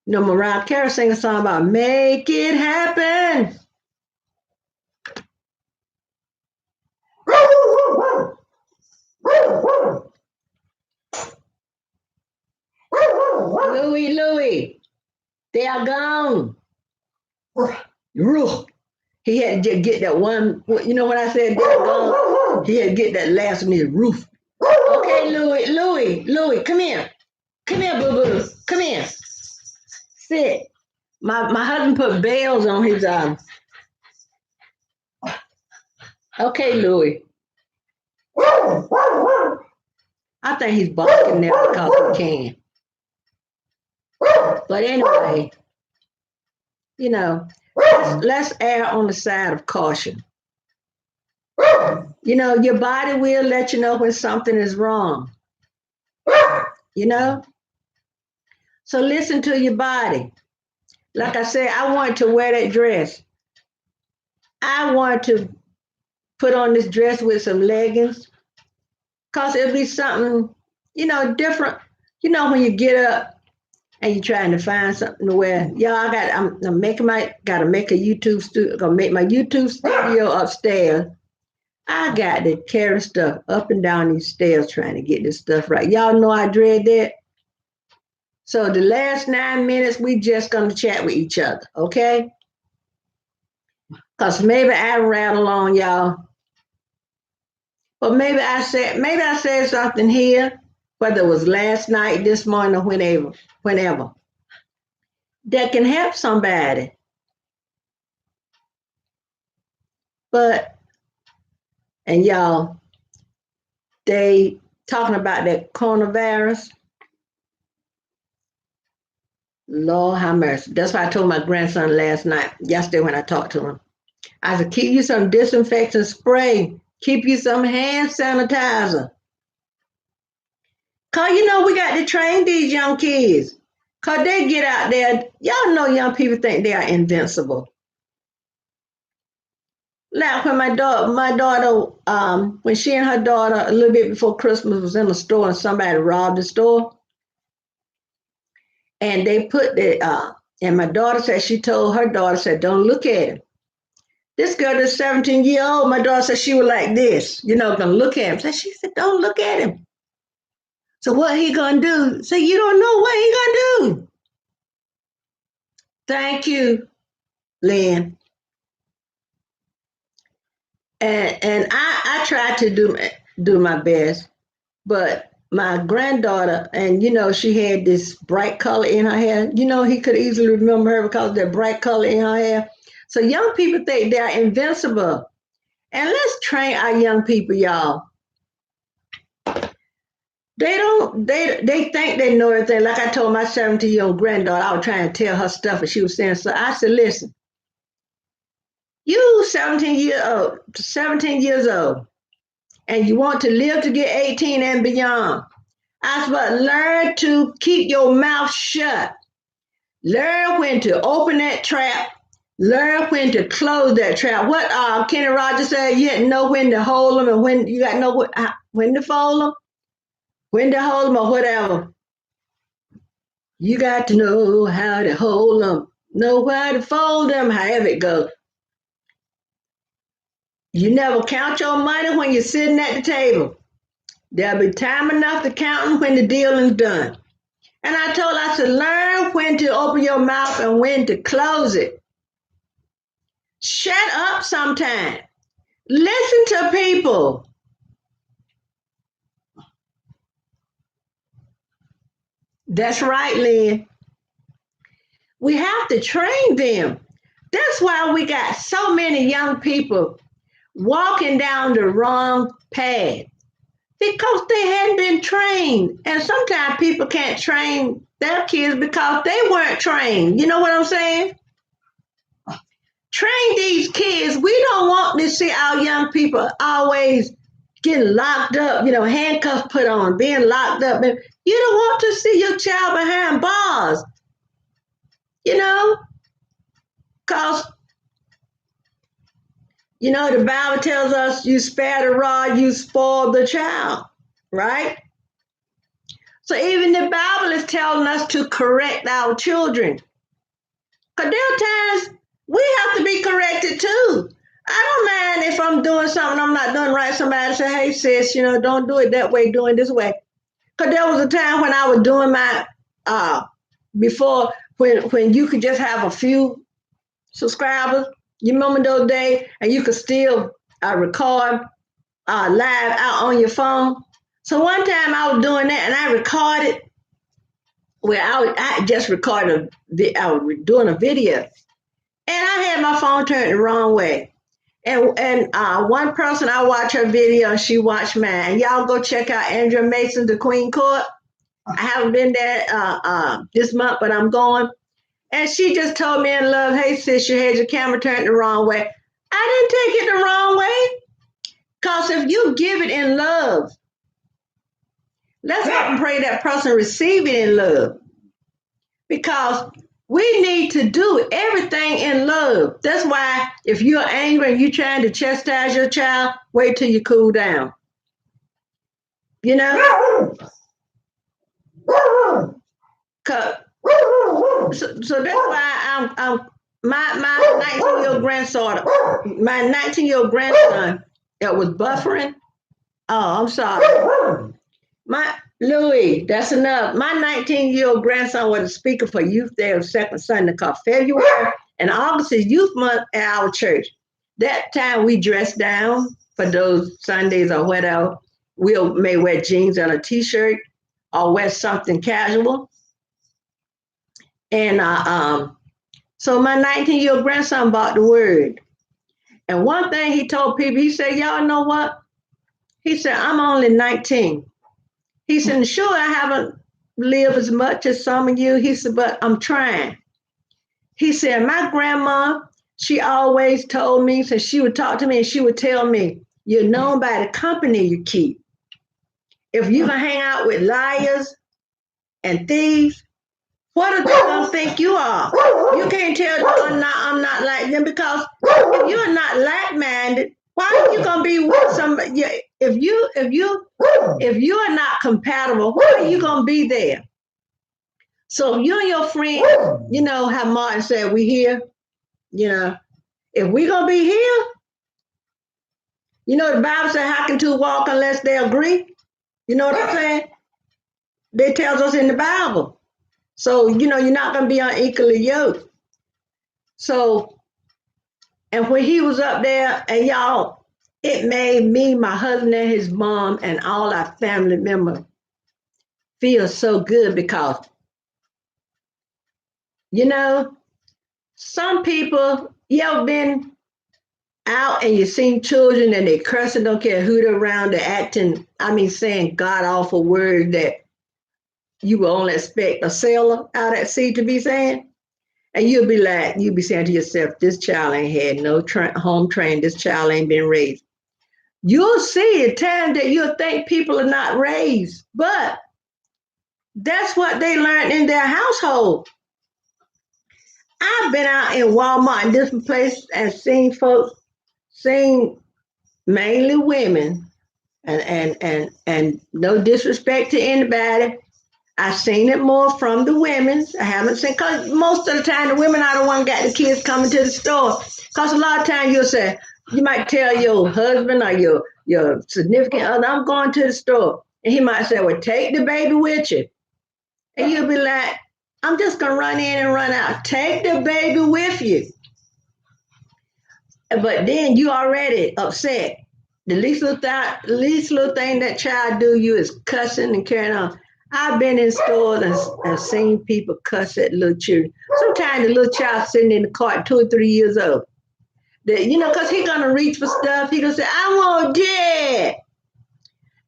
Mariah Carey sang a song about make it happen. Louie, they are gone. He had to get that one. When I said they're gone, he had to get that last one, his roof. Okay, Louie, come here. Come here, boo boo. Come here. Sit. My husband put bells on his Okay, Louie. I think he's barking now because he can. But anyway, let's err on the side of caution. Your body will let you know when something is wrong. You know? So listen to your body. Like I said, I wanted to wear that dress. I wanted to put on this dress with some leggings because it'll be something, different. When you get up and you're trying to find something to wear. Y'all, I'm gotta make a YouTube studio, gonna make my YouTube studio upstairs. I got to carry stuff up and down these stairs trying to get this stuff right. Y'all know I dread that. So the last 9 minutes, we just gonna chat with each other, okay? Cause maybe I rattle on y'all, but maybe I said something here, whether it was last night, this morning, or whenever, that can help somebody. But and y'all, they talking about that coronavirus. Lord have mercy. That's why I told my grandson yesterday when I talked to him. I said, keep you some disinfectant spray. Keep you some hand sanitizer. Cause we got to train these young kids. Cause they get out there. Y'all know young people think they are invincible. Like when my daughter, when she and her daughter a little bit before Christmas was in the store and somebody robbed the store, and they put and my daughter said she told her daughter said, don't look at him. This girl is 17-year-old. My daughter said she was like this, gonna look at him. So she said, don't look at him. So what he gonna do? So you don't know what he gonna do. Thank you, Lynn. And I try to do my best, but my granddaughter, and she had this bright color in her hair. He could easily remember her because of that bright color in her hair. So young people think they're invincible. And let's train our young people, y'all. They think they know everything. Like I told my 17-year-old granddaughter, I was trying to tell her stuff and she was saying so. I said, listen, you 17 years old, and you want to live to get 18 and beyond. I said, learn to keep your mouth shut. Learn when to open that trap. Learn when to close that trap. What Kenny Rogers said, you had to know when to hold them and when you got to know when to fold them, when to hold them or whatever. You got to know how to hold them, know how to fold them, however it goes. You never count your money when you're sitting at the table. There'll be time enough to count them when the deal is done. And I said, learn when to open your mouth and when to close it. Shut up sometime. Listen to people. That's right, Lynn. We have to train them. That's why we got so many young people walking down the wrong path because they hadn't been trained. And sometimes people can't train their kids because they weren't trained. You know what I'm saying? Train these kids. We don't want to see our young people always getting locked up, handcuffs put on, being locked up. And you don't want to see your child behind bars, because, the Bible tells us you spare the rod, you spoil the child, right? So even the Bible is telling us to correct our children. Because there are times we have to be corrected too. I don't mind if I'm doing something I'm not doing right. Somebody say, hey, sis, don't do it that way, do it this way. Because there was a time when I was doing my, before, when you could just have a few subscribers. You remember those days? And you could still record live out on your phone. So one time I was doing that and I recorded. Well, I just recorded, I was doing a video. And I had my phone turned the wrong way. And one person, I watched her video and she watched mine. Y'all go check out Andrea Mason, the Queen Court. I haven't been there this month, but I'm going. And she just told me in love, hey, sis, you had your camera turned the wrong way. I didn't take it the wrong way. Because if you give it in love, let's hope and pray that person receive it in love. Because we need to do everything in love. That's why if you're angry and you're trying to chastise your child, wait till you cool down. So that's why I'm my 19-year-old grandson, that was buffering. Oh, I'm sorry. My Louis, that's enough. My 19-year-old grandson was a speaker for Youth Day of Second Sunday called February, and August is Youth Month at our church. That time we dress down for those Sundays or whatever. We may wear jeans and a t-shirt or wear something casual. And so my 19-year-old grandson bought the word. And one thing he told people, he said, y'all know what? He said, I'm only 19. He said, sure, I haven't lived as much as some of you. He said, but I'm trying. He said, my grandma, she always told me, so she would talk to me and she would tell me, you're known by the company you keep. If you can hang out with liars and thieves, what are they going to think you are? You can't tell them I'm not like them, because if you're not like-minded, why are you going to be with somebody? If you are not compatible, why are you going to be there? So you and your friend, how Martin said, we here, if we're going to be here, the Bible said, how can two walk unless they agree? You know what I'm saying? It tells us in the Bible. So, you're not going to be unequally yoked. So, and when he was up there, and y'all, it made me, my husband and his mom, and all our family members feel so good because, some people, you ever been out and you seen children and they cursing, don't care who they're around, they're acting, saying god-awful words that you will only expect a sailor out at sea to be saying. And you'll be saying to yourself, this child ain't had no home training, this child ain't been raised. You'll see a time that you'll think people are not raised, but that's what they learned in their household. I've been out in Walmart and different places and seen mainly women, and no disrespect to anybody, I've seen it more from the women. I haven't seen, because most of the time the women are the one got the kids coming to the store. Because a lot of times you might tell your husband or your significant other, I'm going to the store. And he might say, well, take the baby with you. And you'll be like, I'm just going to run in and run out. Take the baby with you. But then you already upset. The least little thing that child do you is cussing and carrying on. I've been in stores and seen people cuss at little children. Sometimes the little child sitting in the cart 2 or 3 years old. Because he's going to reach for stuff. He's going to say, I want that.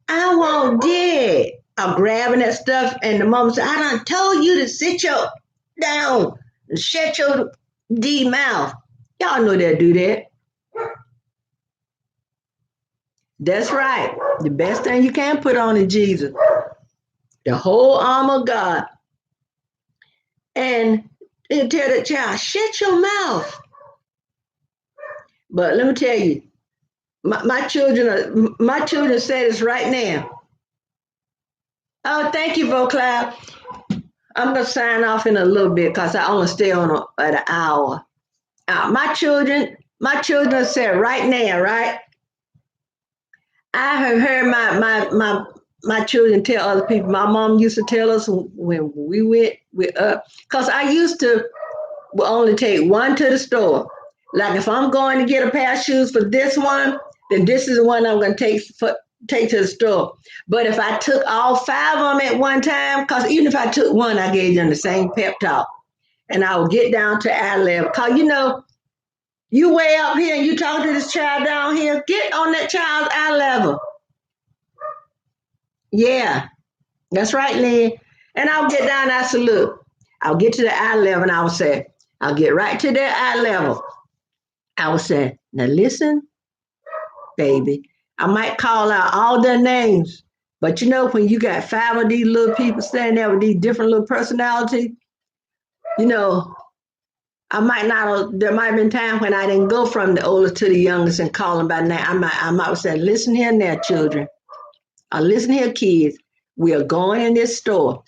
I want that. I'm grabbing that stuff, and the mom said, I done told you to sit down and shut your D mouth. Y'all know they'll do that. That's right. The best thing you can put on is Jesus, the whole armor of God. And they tell the child, shut your mouth. But let me tell you, my children say this right now. Oh, thank you, Vocloud. I'm gonna sign off in a little bit because I only stay on at an hour. My children said right now, right? I have heard my children tell other people. My mom used to tell us when we went with because I used to will only take one to the store. Like if I'm going to get a pair of shoes for this one, then this is the one I'm going to take to the store. But if I took all five of them at one time, because even if I took one, I gave them the same pep talk, and I would get down to eye level. Because you way up here and you talk to this child down here, get on that child's eye level. Yeah, that's right, Lynn. And I'll get down, I salute. I'll get to the eye level and I'll say, I'll get right to their eye level. I would say, now listen, baby. I might call out all their names, but when you got five of these little people standing there with these different little personalities, you know, I might not. There might have been times when I didn't go from the oldest to the youngest and call them by name. I might say, listen here now, children. Or listen here, kids. We are going in this store.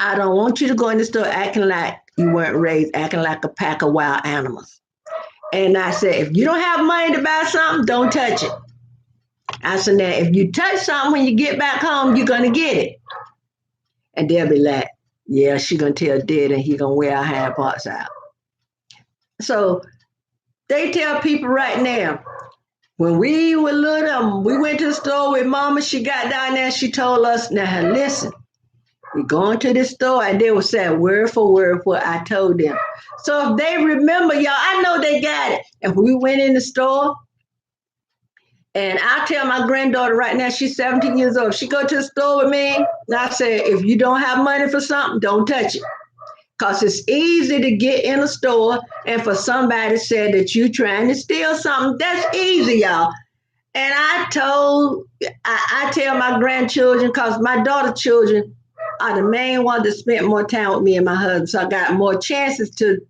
I don't want you to go in the store acting like you weren't raised, acting like a pack of wild animals. And I said, if you don't have money to buy something, don't touch it. I said, now, if you touch something when you get back home, you're going to get it. And they'll be like, yeah, she's going to tell Dad and he's going to wear our hand parts out. So they tell people right now, when we were little, we went to the store with Mama. She got down there. She told us, now, listen, we're going to this store. And they would say word for word what I told them. So if they remember, y'all, I know they got it. And when we went in the store, and I tell my granddaughter right now, she's 17 years old. She go to the store with me, and I say, if you don't have money for something, don't touch it. Because it's easy to get in a store and for somebody to say that you trying to steal something. That's easy, y'all. And I tell my grandchildren, because my daughter children are the main ones that spent more time with me and my husband. So I got more chances to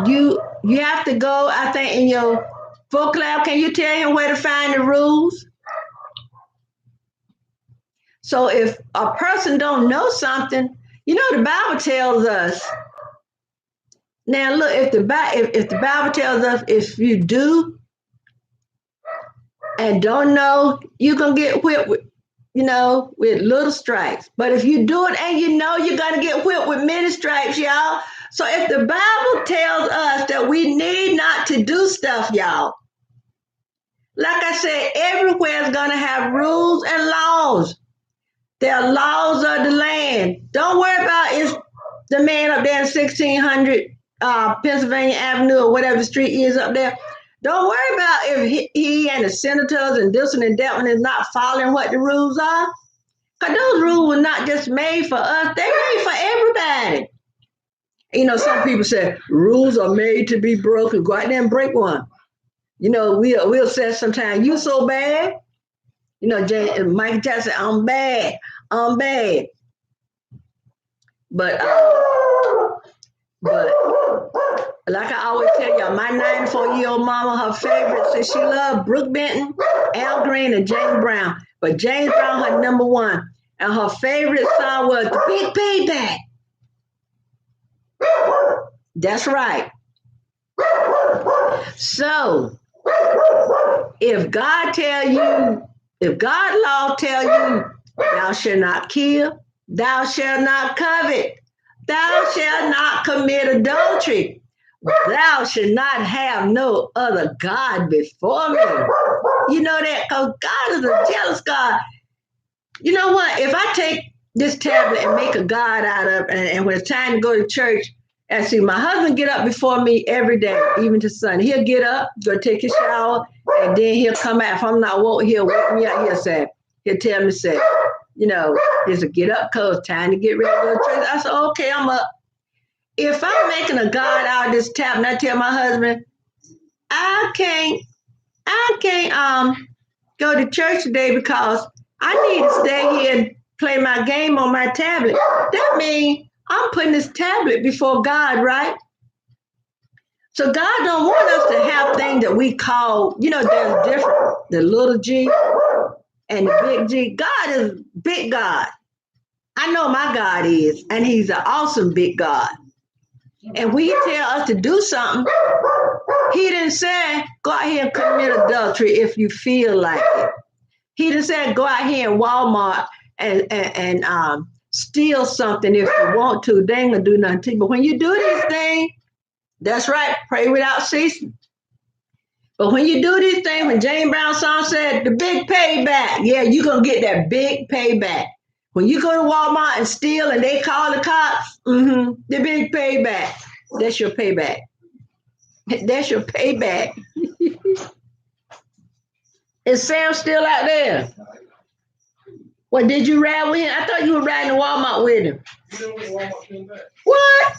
you have to go, I think, in your book club. Can you tell him where to find the rules? So if a person don't know something, the Bible tells us. Now look, if the Bible tells us if you do and don't know, you can get whipped with little stripes. But if you do it and you're gonna get whipped with many stripes, y'all. So if the Bible tells us that we need not to do stuff, y'all, like I said, everywhere is gonna have rules and laws. There are laws of the land. Don't worry about is the man up there in 1600 Pennsylvania Avenue or whatever the street is up there. Don't worry about if he and the senators and this one and that one is not following what the rules are. Because those rules were not just made for us, they're made for everybody. Some people say rules are made to be broken. Go out there and break one. We'll say sometimes, you so bad. Mike Jackson, I'm bad. I'm bad. But like I always tell y'all, my 94-year-old mama, her favorites, and she loved Brooke Benton, Al Green, and James Brown. But James Brown, her number one. And her favorite song was The Big Payback. That's right. So, if God law tell you, thou shalt not kill, thou shalt not covet, thou shalt not commit adultery, thou shalt not have no other God before me. You know that? Because God is a jealous God. You know what? If I take this tablet and make a God out of it, and when it's time to go to church, and see, my husband get up before me every day, even to Sunday. He'll get up, go take his shower, and then he'll come out. If I'm not woke, he'll wake me up. He'll tell me, he's a get up, cuz time to get ready to go to church. I said, okay, I'm up. If I'm making a God out of this tablet, and I tell my husband, I can't, I can't go to church today because I need to stay here and play my game on my tablet. That means I'm putting this tablet before God, right? So God don't want us to have things that we call, there's different. The little G and the big G. God is big God. I know my God is, and He's an awesome big God. And when He tell us to do something, He didn't say go out here and commit adultery if you feel like it. He didn't say go out here in Walmart and steal something if you want to. They ain't gonna do nothing to you. But when you do these things, that's right, pray without ceasing. But when you do these things, when James Brown song said the big payback, yeah, you're gonna get that big payback. When you go to Walmart and steal and they call the cops, the big payback. That's your payback. That's your payback. Is Sam still out there? What, did you ride with him? I thought you were riding to Walmart with him. What?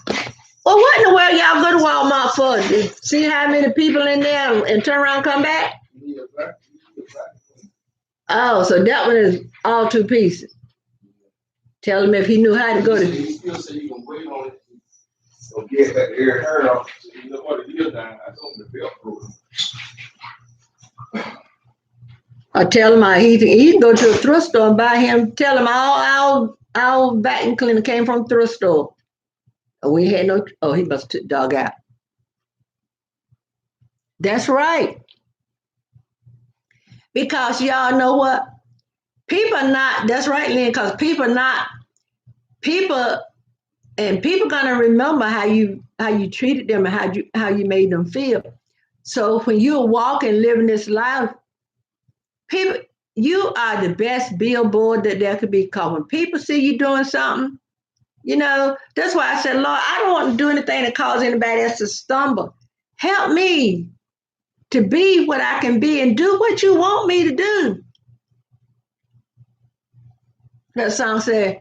Well, what in the world y'all go to Walmart for? To see how many people in there and turn around and come back? Oh, so that one is all two pieces. Tell him if he knew how to go to. He still say you can wait on it. So get that air hurt off. You know what it is now. I told him the belt program. I tell him he can go to a thrift store and buy him. Tell him our vacuum cleaner came from a thrift store. We had no. Oh, he must have took the dog out. That's right. Because y'all know what? People are not. That's right, Lynn. Because people are not. People gonna remember how you treated them and how you made them feel. So when you're walking, living this life, people, you are the best billboard that there could be. Because when people see you doing something, that's why I said, Lord, I don't want to do anything that cause anybody else to stumble. Help me to be what I can be and do what you want me to do. That song said,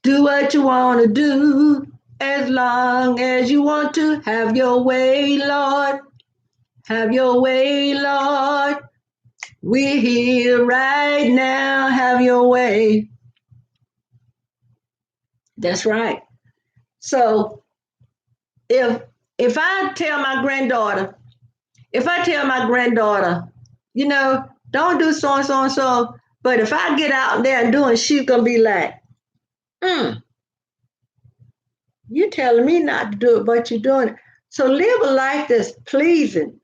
do what you want to do as long as you want to. Have your way, Lord. Have your way, Lord. We're here right now. Have your way. That's right. So if I tell my granddaughter, don't do so and so and so, but if I get out there and doing, she's gonna be like, you're telling me not to do it, but you're doing it. So live a life that's pleasing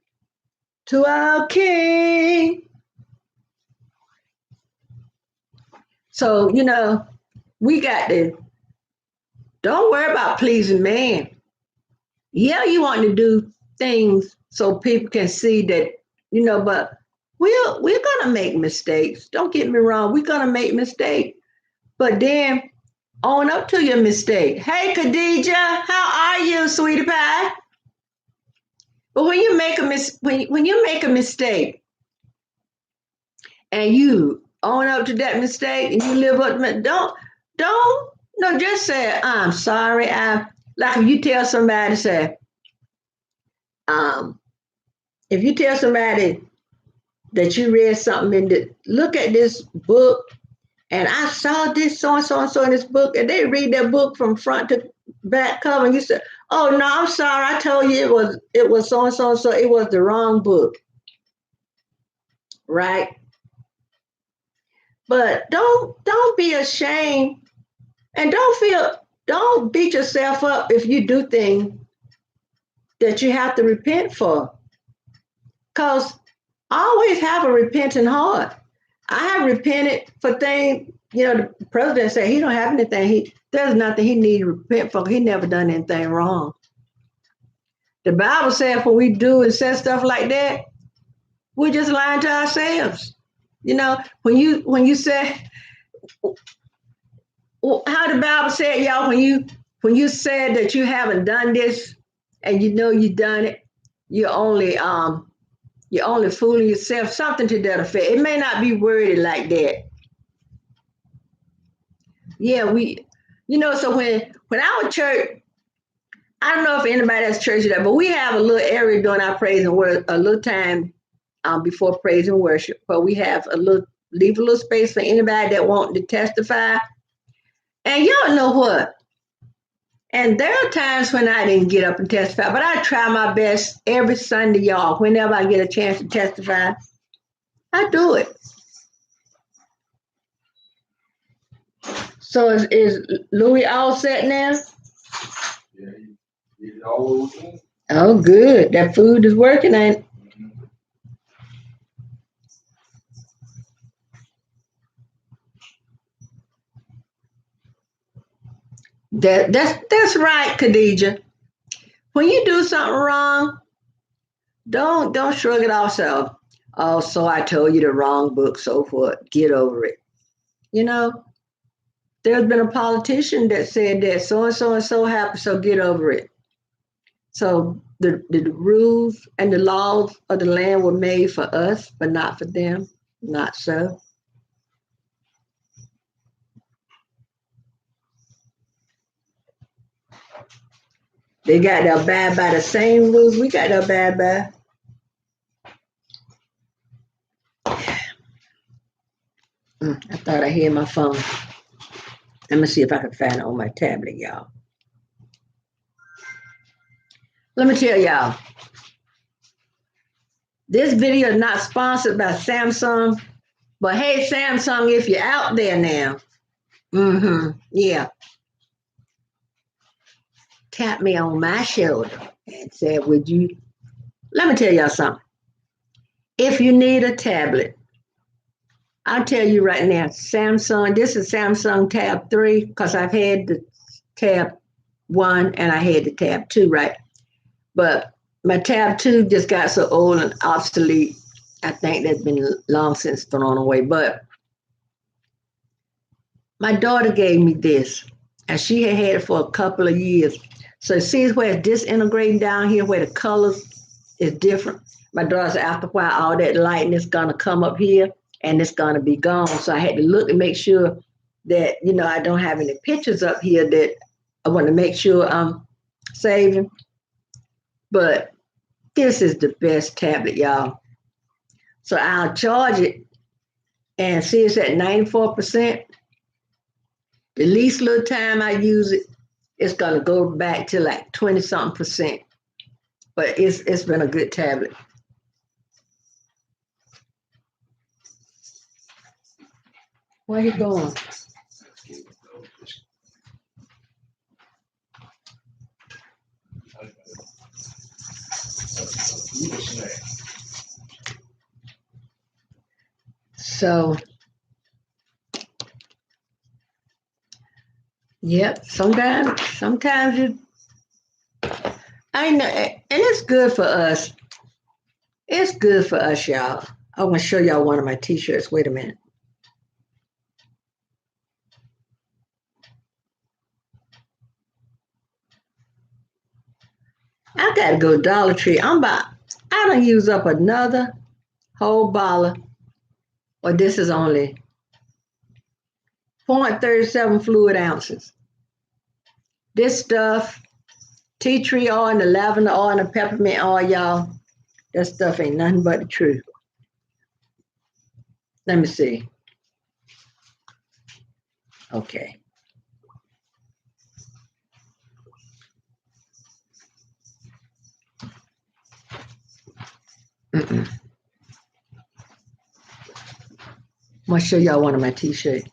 to our King. So, we got to, don't worry about pleasing man. Yeah, you want to do things so people can see that, but we're going to make mistakes. Don't get me wrong. We're going to make mistakes. But then own up to your mistake. Hey, Khadija, how are you, sweetie pie? But when you make a mistake and you own up to that mistake and you live up to it, just say, I'm sorry. Like if you tell somebody, if you tell somebody that you read something look at this book and I saw this so and so and so in this book, and they read that book from front to back cover, and you say, oh no, I'm sorry, I told you it was so and so and so, it was the wrong book. Right? But don't be ashamed, and don't beat yourself up if you do things that you have to repent for. Because I always have a repentant heart. I have repented for things, the president said he don't have anything. There's nothing he needs to repent for. He never done anything wrong. The Bible says when we do and say stuff like that, we're just lying to ourselves. When you say, how the Bible said, y'all, when you said that you haven't done this and you done it, you're only fooling yourself, something to that effect. It may not be worded like that. Yeah, so when our church I don't know if anybody has church that, but we have a little area during our praise and worship, a little time before praise and worship, where we have a little leave a little space for anybody that want to testify. And y'all know what? And there are times when I didn't get up and testify, but I try my best every Sunday, y'all. Whenever I get a chance to testify, I do it. So is Louis all set now? Yeah, he did it all over. Oh, good. That food is working, ain't it? That's right, Khadija. When you do something wrong, don't shrug it off. So, oh, so I told you the wrong book. So what? Get over it. You know, there's been a politician that said that and so happened. So get over it. So the rules and the laws of the land were made for us, but not for them. Not so. They got to abide by the same rules we got to abide by. I thought I hear my phone. Let me see if I can find it on my tablet, y'all. Let me tell y'all, this video is not sponsored by Samsung, but hey, Samsung, if you're out there now, yeah, tap me on my shoulder and said, would you, let me tell y'all something. If you need a tablet, I'll tell you right now, Samsung, this is Samsung Tab 3, because I've had the Tab 1 and I had the Tab 2, right? But my Tab 2 just got so old and obsolete. I think that's been long since thrown away. But my daughter gave me this, and she had had it for a couple of years. So see where it's disintegrating down here, where the colors is different. My daughter said after a while, all that lighting is gonna come up here and it's gonna be gone. So I had to look and make sure that I don't have any pictures up here that I want to make sure I'm saving. But this is the best tablet, y'all. So I'll charge it and see it's at 94%. The least little time I use it, it's gonna go back to like 20 something percent. But it's been a good tablet. Where you going? So, yep. Sometimes you. I know, and it's good for us. It's good for us, y'all. I want to show y'all one of my T-shirts. Wait a minute. I gotta go Dollar Tree. I don't use up another whole bottle, or this is only 0.37 fluid ounces. This stuff, tea tree oil and the lavender oil and the peppermint oil, y'all, that stuff ain't nothing but the truth. Let me see. Okay. I'm gonna show y'all one of my T-shirts.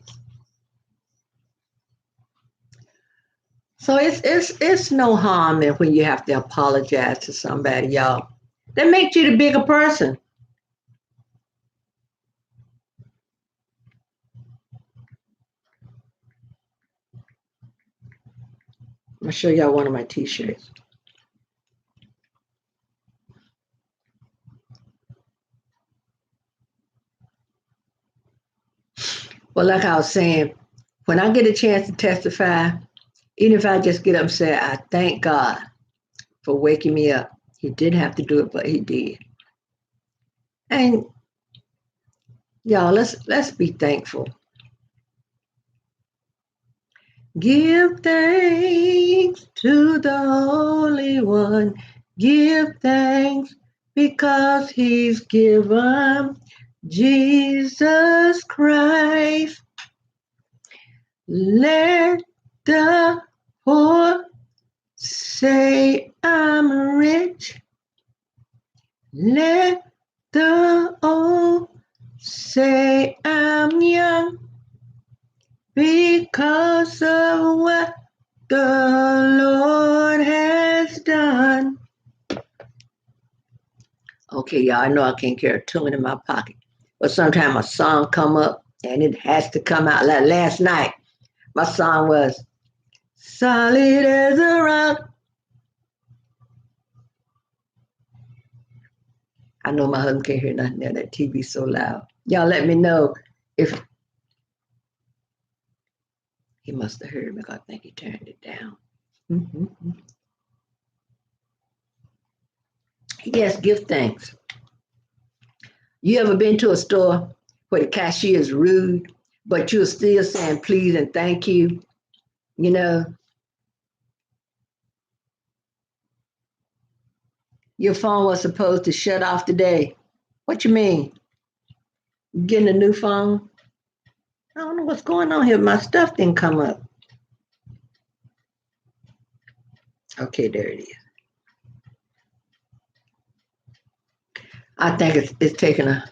So it's no harm in when you have to apologize to somebody, y'all. That makes you the bigger person. I'm gonna show y'all one of my T-shirts. Well, like I was saying, when I get a chance to testify, even if I just get up and say, I thank God for waking me up. He didn't have to do it, but he did. And y'all, let's be thankful. Give thanks to the Holy One. Give thanks because he's given Jesus Christ. Let the poor say I'm rich. Let the old say I'm young because of what the Lord has done. Okay, y'all, I know I can't carry a tune in my pocket, but sometimes a song come up and it has to come out. Like last night, my song was Solid as a Rock. I know my husband can't hear nothing there. That TV's so loud. Y'all let me know if he must have heard me. I think he turned it down. Mm-hmm. Yes, give thanks. You ever been to a store where the cashier is rude, but you're still saying please and thank you? You know, your phone was supposed to shut off today. What you mean? You getting a new phone? I don't know what's going on here. My stuff didn't come up. Okay, there it is. I think it's taking a.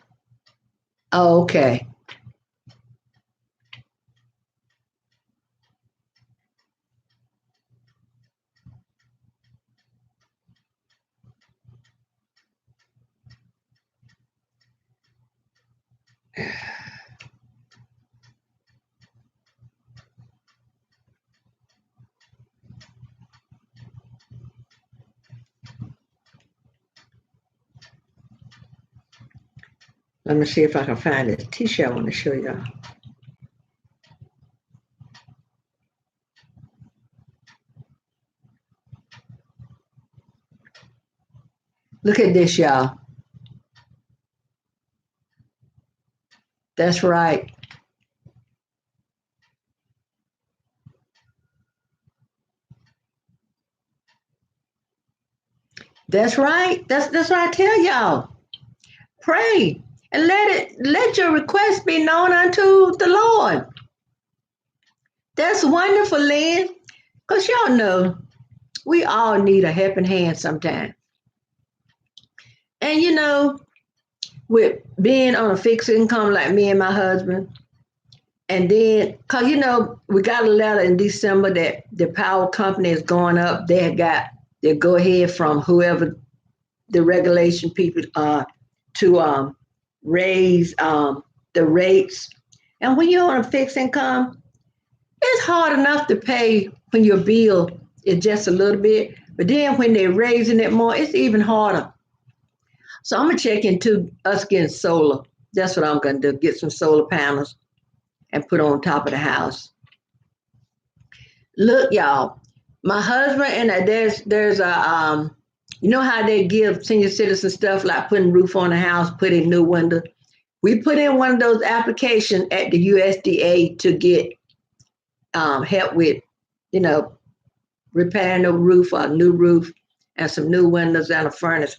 Oh, okay. Let me see if I can find this T-shirt I want to show y'all. Look at this, y'all. That's right. That's right. That's what I tell y'all. Pray and let your request be known unto the Lord. That's wonderful, Lynn. Because y'all know we all need a helping hand sometime. And with being on a fixed income like me and my husband, and then because we got a letter in December that the power company is going up. They had got their go ahead from whoever the regulation people are to raise the rates. And when you're on a fixed income, it's hard enough to pay when your bill is just a little bit, but then when they're raising it more, it's even harder. So I'm gonna check into us getting solar. That's what I'm gonna do. Get some solar panels and put on top of the house. Look, y'all, my husband and there's a you know how they give senior citizen stuff like putting roof on the house, putting new window. We put in one of those applications at the USDA to get help with, you know, repairing the roof or a new roof and some new windows and a furnace.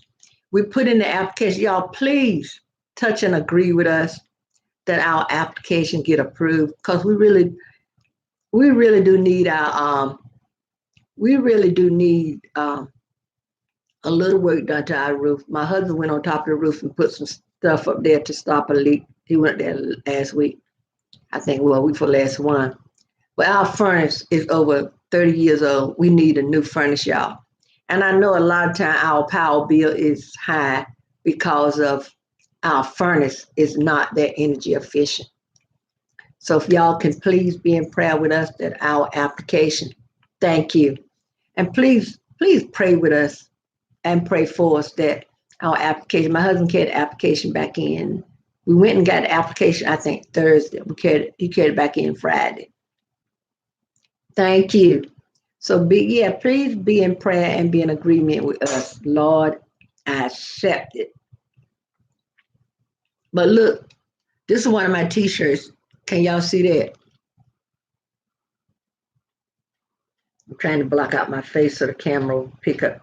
We put in the application. Y'all, please touch and agree with us that our application get approved because we really do need our we really do need a little work done to our roof. My husband went on top of the roof and put some stuff up there to stop a leak. He went there last week. I think, well, week for last one. But our furnace is over 30 years old. We need a new furnace, y'all. And I know a lot of time our power bill is high because of our furnace is not that energy efficient. So if y'all can please be in prayer with us that our application, thank you. And please pray with us and pray for us that our application, my husband carried the application back in. We went and got the application, I think Thursday. He carried it back in Friday. Thank you. So please be in prayer and be in agreement with us. Lord, I accept it. But look, this is one of my t-shirts. Can y'all see that? I'm trying to block out my face so the camera will pick up.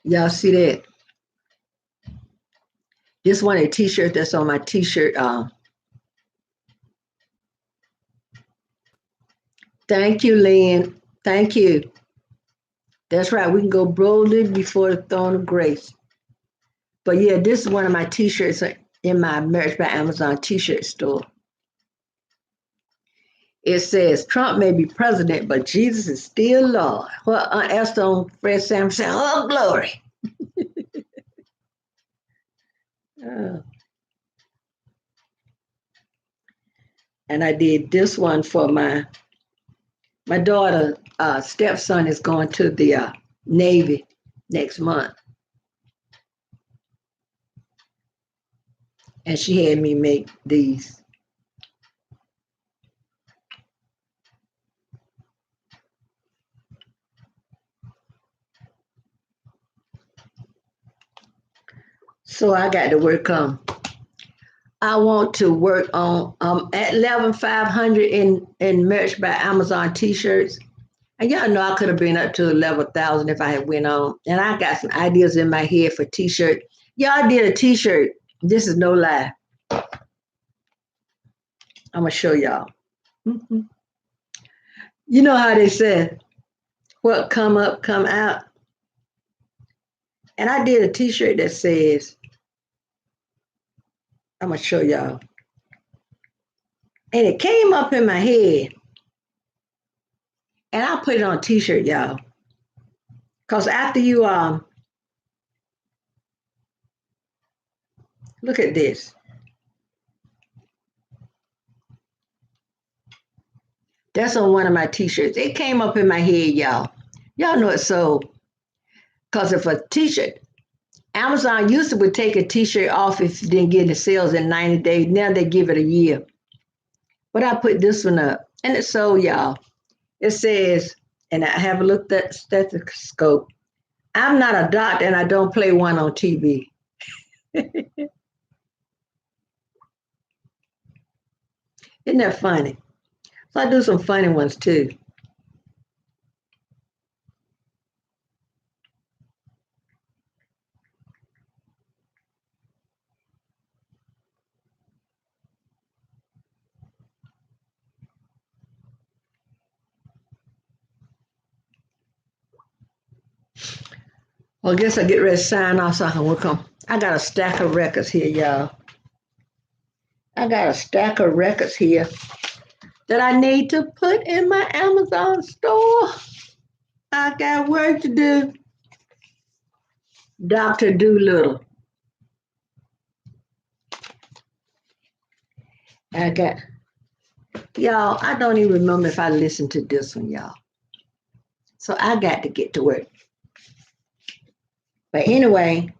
Y'all see that? This one a t-shirt that's on my t-shirt. Thank you, Lynn. Thank you. That's right. We can go boldly before the throne of grace. But yeah, this is one of my t-shirts in my Marriage by Amazon t-shirt store. It says, Trump may be president, but Jesus is still Lord. Well, Aunt Esther on Fred Sam said, oh, glory. Oh. And I did this one for my daughter. Stepson is going to the Navy next month. And she had me make these. So I got to work on. I want to work on at 11,500 in Merch by Amazon t-shirts. And y'all know I could have been up to 11,000 if I had went on. And I got some ideas in my head for t-shirt. Y'all did a t-shirt. This is no lie. I'm gonna show y'all. Mm-hmm. You know how they said, what come up, come out. And I did a t-shirt that says, I'm gonna show y'all. And it came up in my head. And I'll put it on a t-shirt, y'all. Because after you look at this. That's on one of my t-shirts. It came up in my head, y'all. Y'all know it's so. Because if a t-shirt, Amazon used to would take a t-shirt off if you didn't get the sales in 90 days. Now they give it a year. But I put this one up. And it's so, y'all. It says, and I haven't looked at the stethoscope. I'm not a doctor and I don't play one on TV. Isn't that funny? So I do some funny ones too. Well, I guess I get ready to sign off so I can work on. I got a stack of records here, y'all. I got a stack of records here that I need to put in my Amazon store. I got work to do. Dr. Doolittle. I got, y'all, I don't even remember if I listened to this one, y'all. So I got to get to work. But anyway,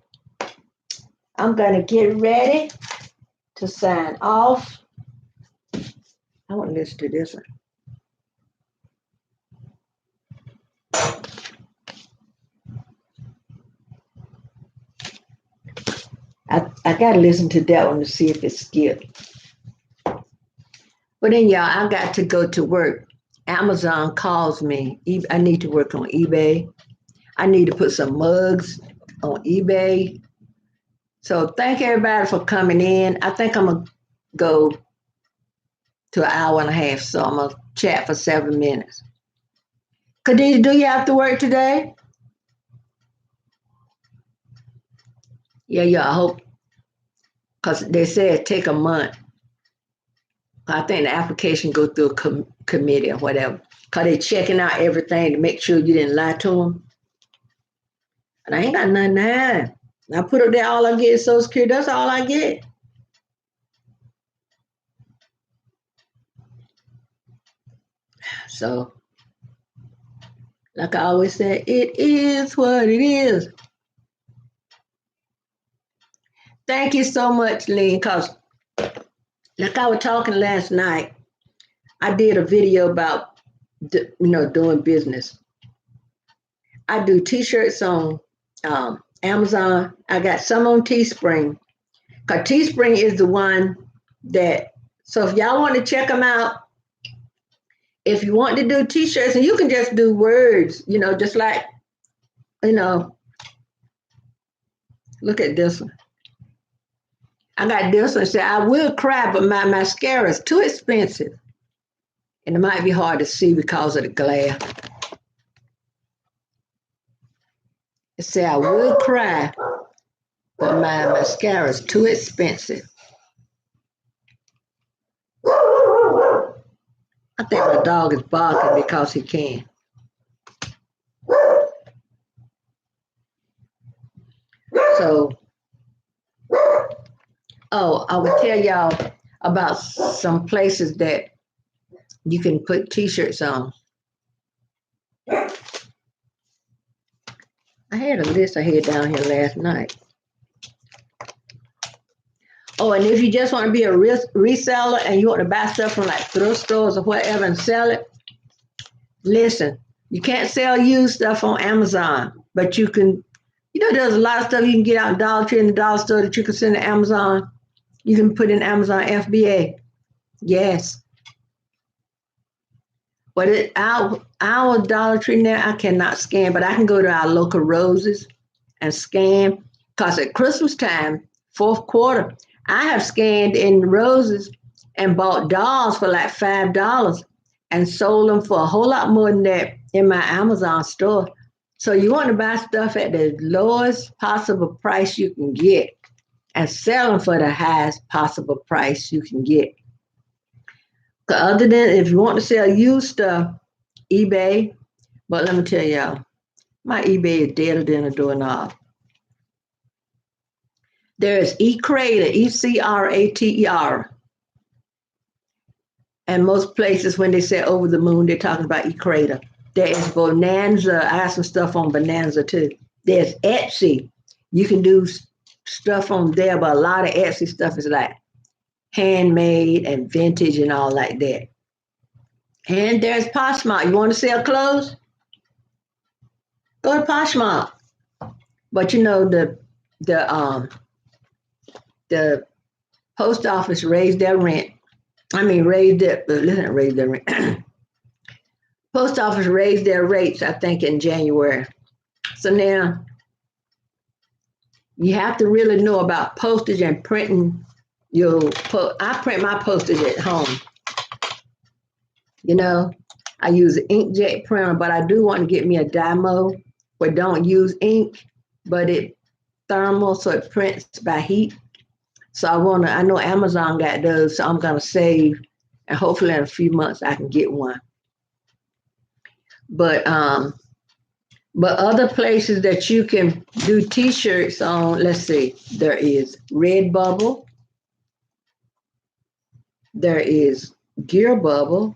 I'm going to get ready to sign off. I want to listen to this one. I got to listen to that one to see if it's skipped. But then, y'all, I got to go to work. Amazon calls me. I need to work on eBay. I need to put some mugs on eBay. So thank everybody for coming in. I think I'm going to go to an hour and a half. So I'm going to chat for 7 minutes. Khadija, do you have to work today? Yeah, I hope. Because they said take a month. I think the application go through a committee or whatever. Because they checking out everything to make sure you didn't lie to them. And I ain't got nothing to hide. I put up there, all I get is Social Security. That's all I get. So, like I always say, it is what it is. Thank you so much, Lynn, because like I was talking last night, I did a video about, doing business. I do T-shirts on Amazon. I got some on Teespring. Because Teespring is the one that, so if y'all want to check them out, If you want to do t-shirts, and you can just do words, just like, you know, look at this one. I got this one. Say, I will cry, but my mascara is too expensive. And it might be hard to see because of the glare. It say, I will cry, but my mascara is too expensive. I think my dog is barking because he can. So, I would tell y'all about some places that you can put t-shirts on. I had a list I had down here last night. Oh, and if you just want to be a reseller and you want to buy stuff from like thrift stores or whatever and sell it, listen, you can't sell used stuff on Amazon, but you can, there's a lot of stuff you can get out in Dollar Tree and the dollar store that you can send to Amazon. You can put in Amazon FBA. Yes. But our Dollar Tree now, I cannot scan, but I can go to our local Roses and scan. Because at Christmas time, fourth quarter, I have scanned in Roses and bought dolls for like $5 and sold them for a whole lot more than that in my Amazon store. So you want to buy stuff at the lowest possible price you can get and sell them for the highest possible price you can get. Other than if you want to sell used stuff, eBay, but let me tell y'all, my eBay is deader than a doorknob. There is eCrater, ECRATER. And most places, when they say over the moon, they're talking about eCrater. There is Bonanza. I have some stuff on Bonanza too. There's Etsy. You can do stuff on there, but a lot of Etsy stuff is like handmade and vintage and all like that. And there's Poshmark. You want to sell clothes? Go to Poshmark. But the post office raised their rent. Raised their rent. Post office raised their rates, I think, in January. So now you have to really know about postage and printing. I print my postage at home. I use an inkjet printer, but I do want to get me a Dymo where don't use ink, but it thermal, so it prints by heat. So I know Amazon got those, so I'm gonna save, and hopefully in a few months I can get one. But other places that you can do t-shirts on, let's see, there is Redbubble, there is Gearbubble,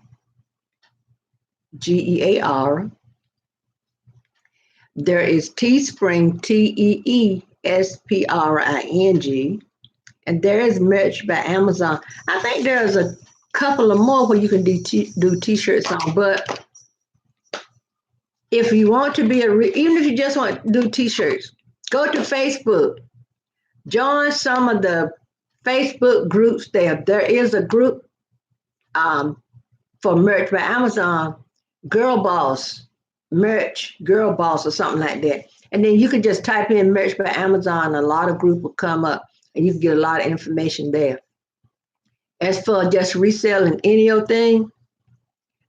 GEAR. There is Teespring, TEESPRING, and there is Merch by Amazon. I think there's a couple of more where you can do t-shirts on, but if you want to be even if you just want to do t-shirts, go to Facebook, join some of the Facebook groups there. There is a group for Merch by Amazon, Girl Boss, Merch, Girl Boss, or something like that. And then you can just type in Merch by Amazon, a lot of groups will come up and you can get a lot of information there. As for just reselling any old thing,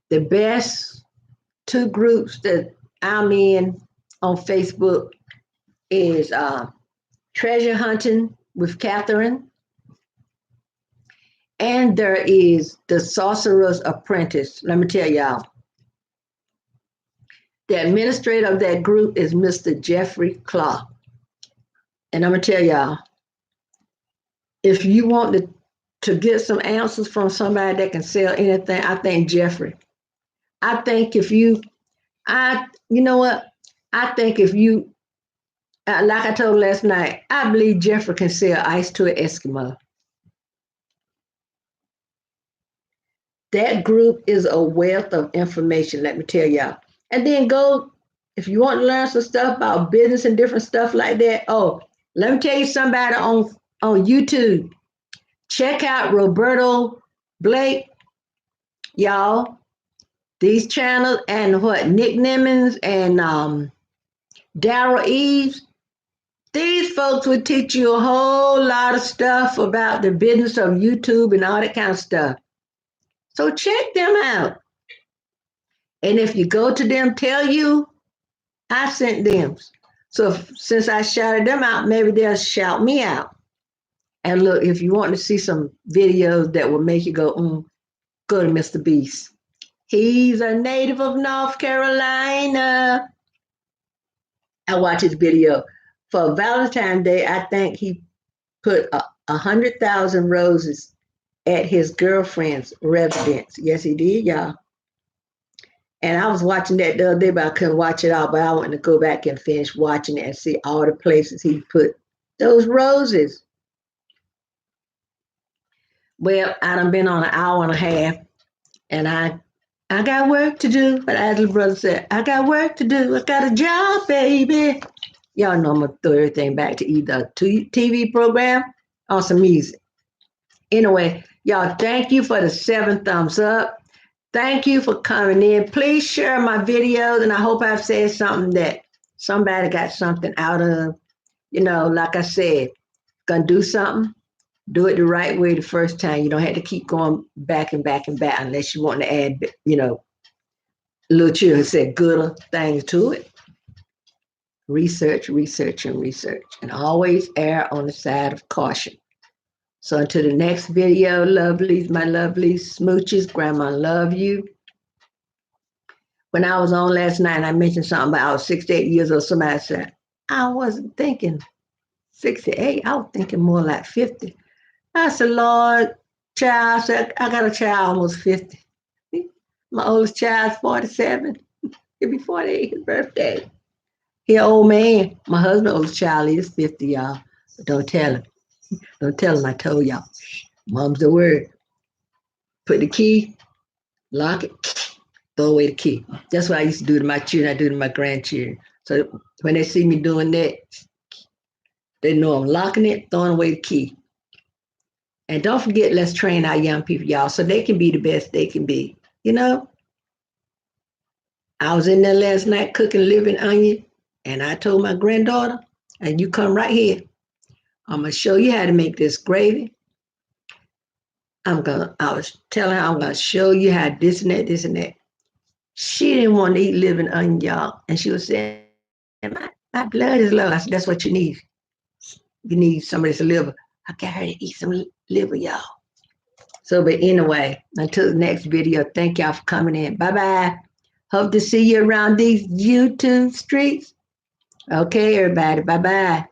the best two groups that I'm in on Facebook is Treasure Hunting with Catherine, and there is the Sorcerer's Apprentice. Let me tell y'all, the administrator of that group is Mr. Jeffrey Clark. And I'm going to tell y'all, if you want to get some answers from somebody that can sell anything, I think Jeffrey. I think if you know what? I think if you, like I told last night, I believe Jeffrey can sell ice to an Eskimo. That group is a wealth of information, let me tell y'all. And then go, if you want to learn some stuff about business and different stuff like that. Oh, let me tell you somebody on YouTube. Check out Roberto Blake, y'all. These channels and what Nick Nimmons and Daryl Eves, these folks would teach you a whole lot of stuff about the business of YouTube and all that kind of stuff. So check them out. And if you go to them, tell you I sent them. So since I shouted them out, maybe they'll shout me out. And look, if you want to see some videos that will make you go, go to Mr. Beast. He's a native of North Carolina. I watched his video. For Valentine's Day, I think he put 100,000 roses at his girlfriend's residence. Yes, he did, y'all. And I was watching that the other day, but I couldn't watch it all. But I want to go back and finish watching it and see all the places he put those roses. Well, I done been on an hour and a half, and I got work to do. But as the brother said, I got work to do. I got a job, baby. Y'all know I'm going to throw everything back to either a TV program or some music. Anyway, y'all, thank you for the 7 thumbs up. Thank you for coming in. Please share my videos, and I hope I've said something that somebody got something out of. You know, like I said, gonna do something, do it the right way the first time. You don't have to keep going back and back and back unless you want to add, you know, little children said gooder things to it. Research, research, and research. And always err on the side of caution. So until the next video, lovelies, my lovelies, smooches, grandma love you. When I was on last night, I mentioned something about I was 68 years old. Somebody said, I wasn't thinking 68. I was thinking more like 50. I said, Lord, child, I said, I got a child almost 50. My oldest child's 47. It'll be 48, his birthday. He an old man. My husband's oldest child is 50, y'all. But don't tell him. Don't tell him I told y'all. Mom's the word. Put the key, lock it, throw away the key. That's what I used to do to my children. I do to my grandchildren. So when they see me doing that, they know I'm locking it, throwing away the key. And don't forget, let's train our young people, y'all, so they can be the best they can be. You know, I was in there last night cooking living onion, and I told my granddaughter, and you come right here. I'm going to show you how to make this gravy. I was telling her, I'm going to show you how this and that, this and that. She didn't want to eat living onion, y'all. And she was saying, my blood is low. I said, that's what you need. You need some of this liver. I got her to eat some liver, y'all. So, but anyway, until the next video, thank y'all for coming in. Bye-bye. Hope to see you around these YouTube streets. Okay, everybody. Bye-bye.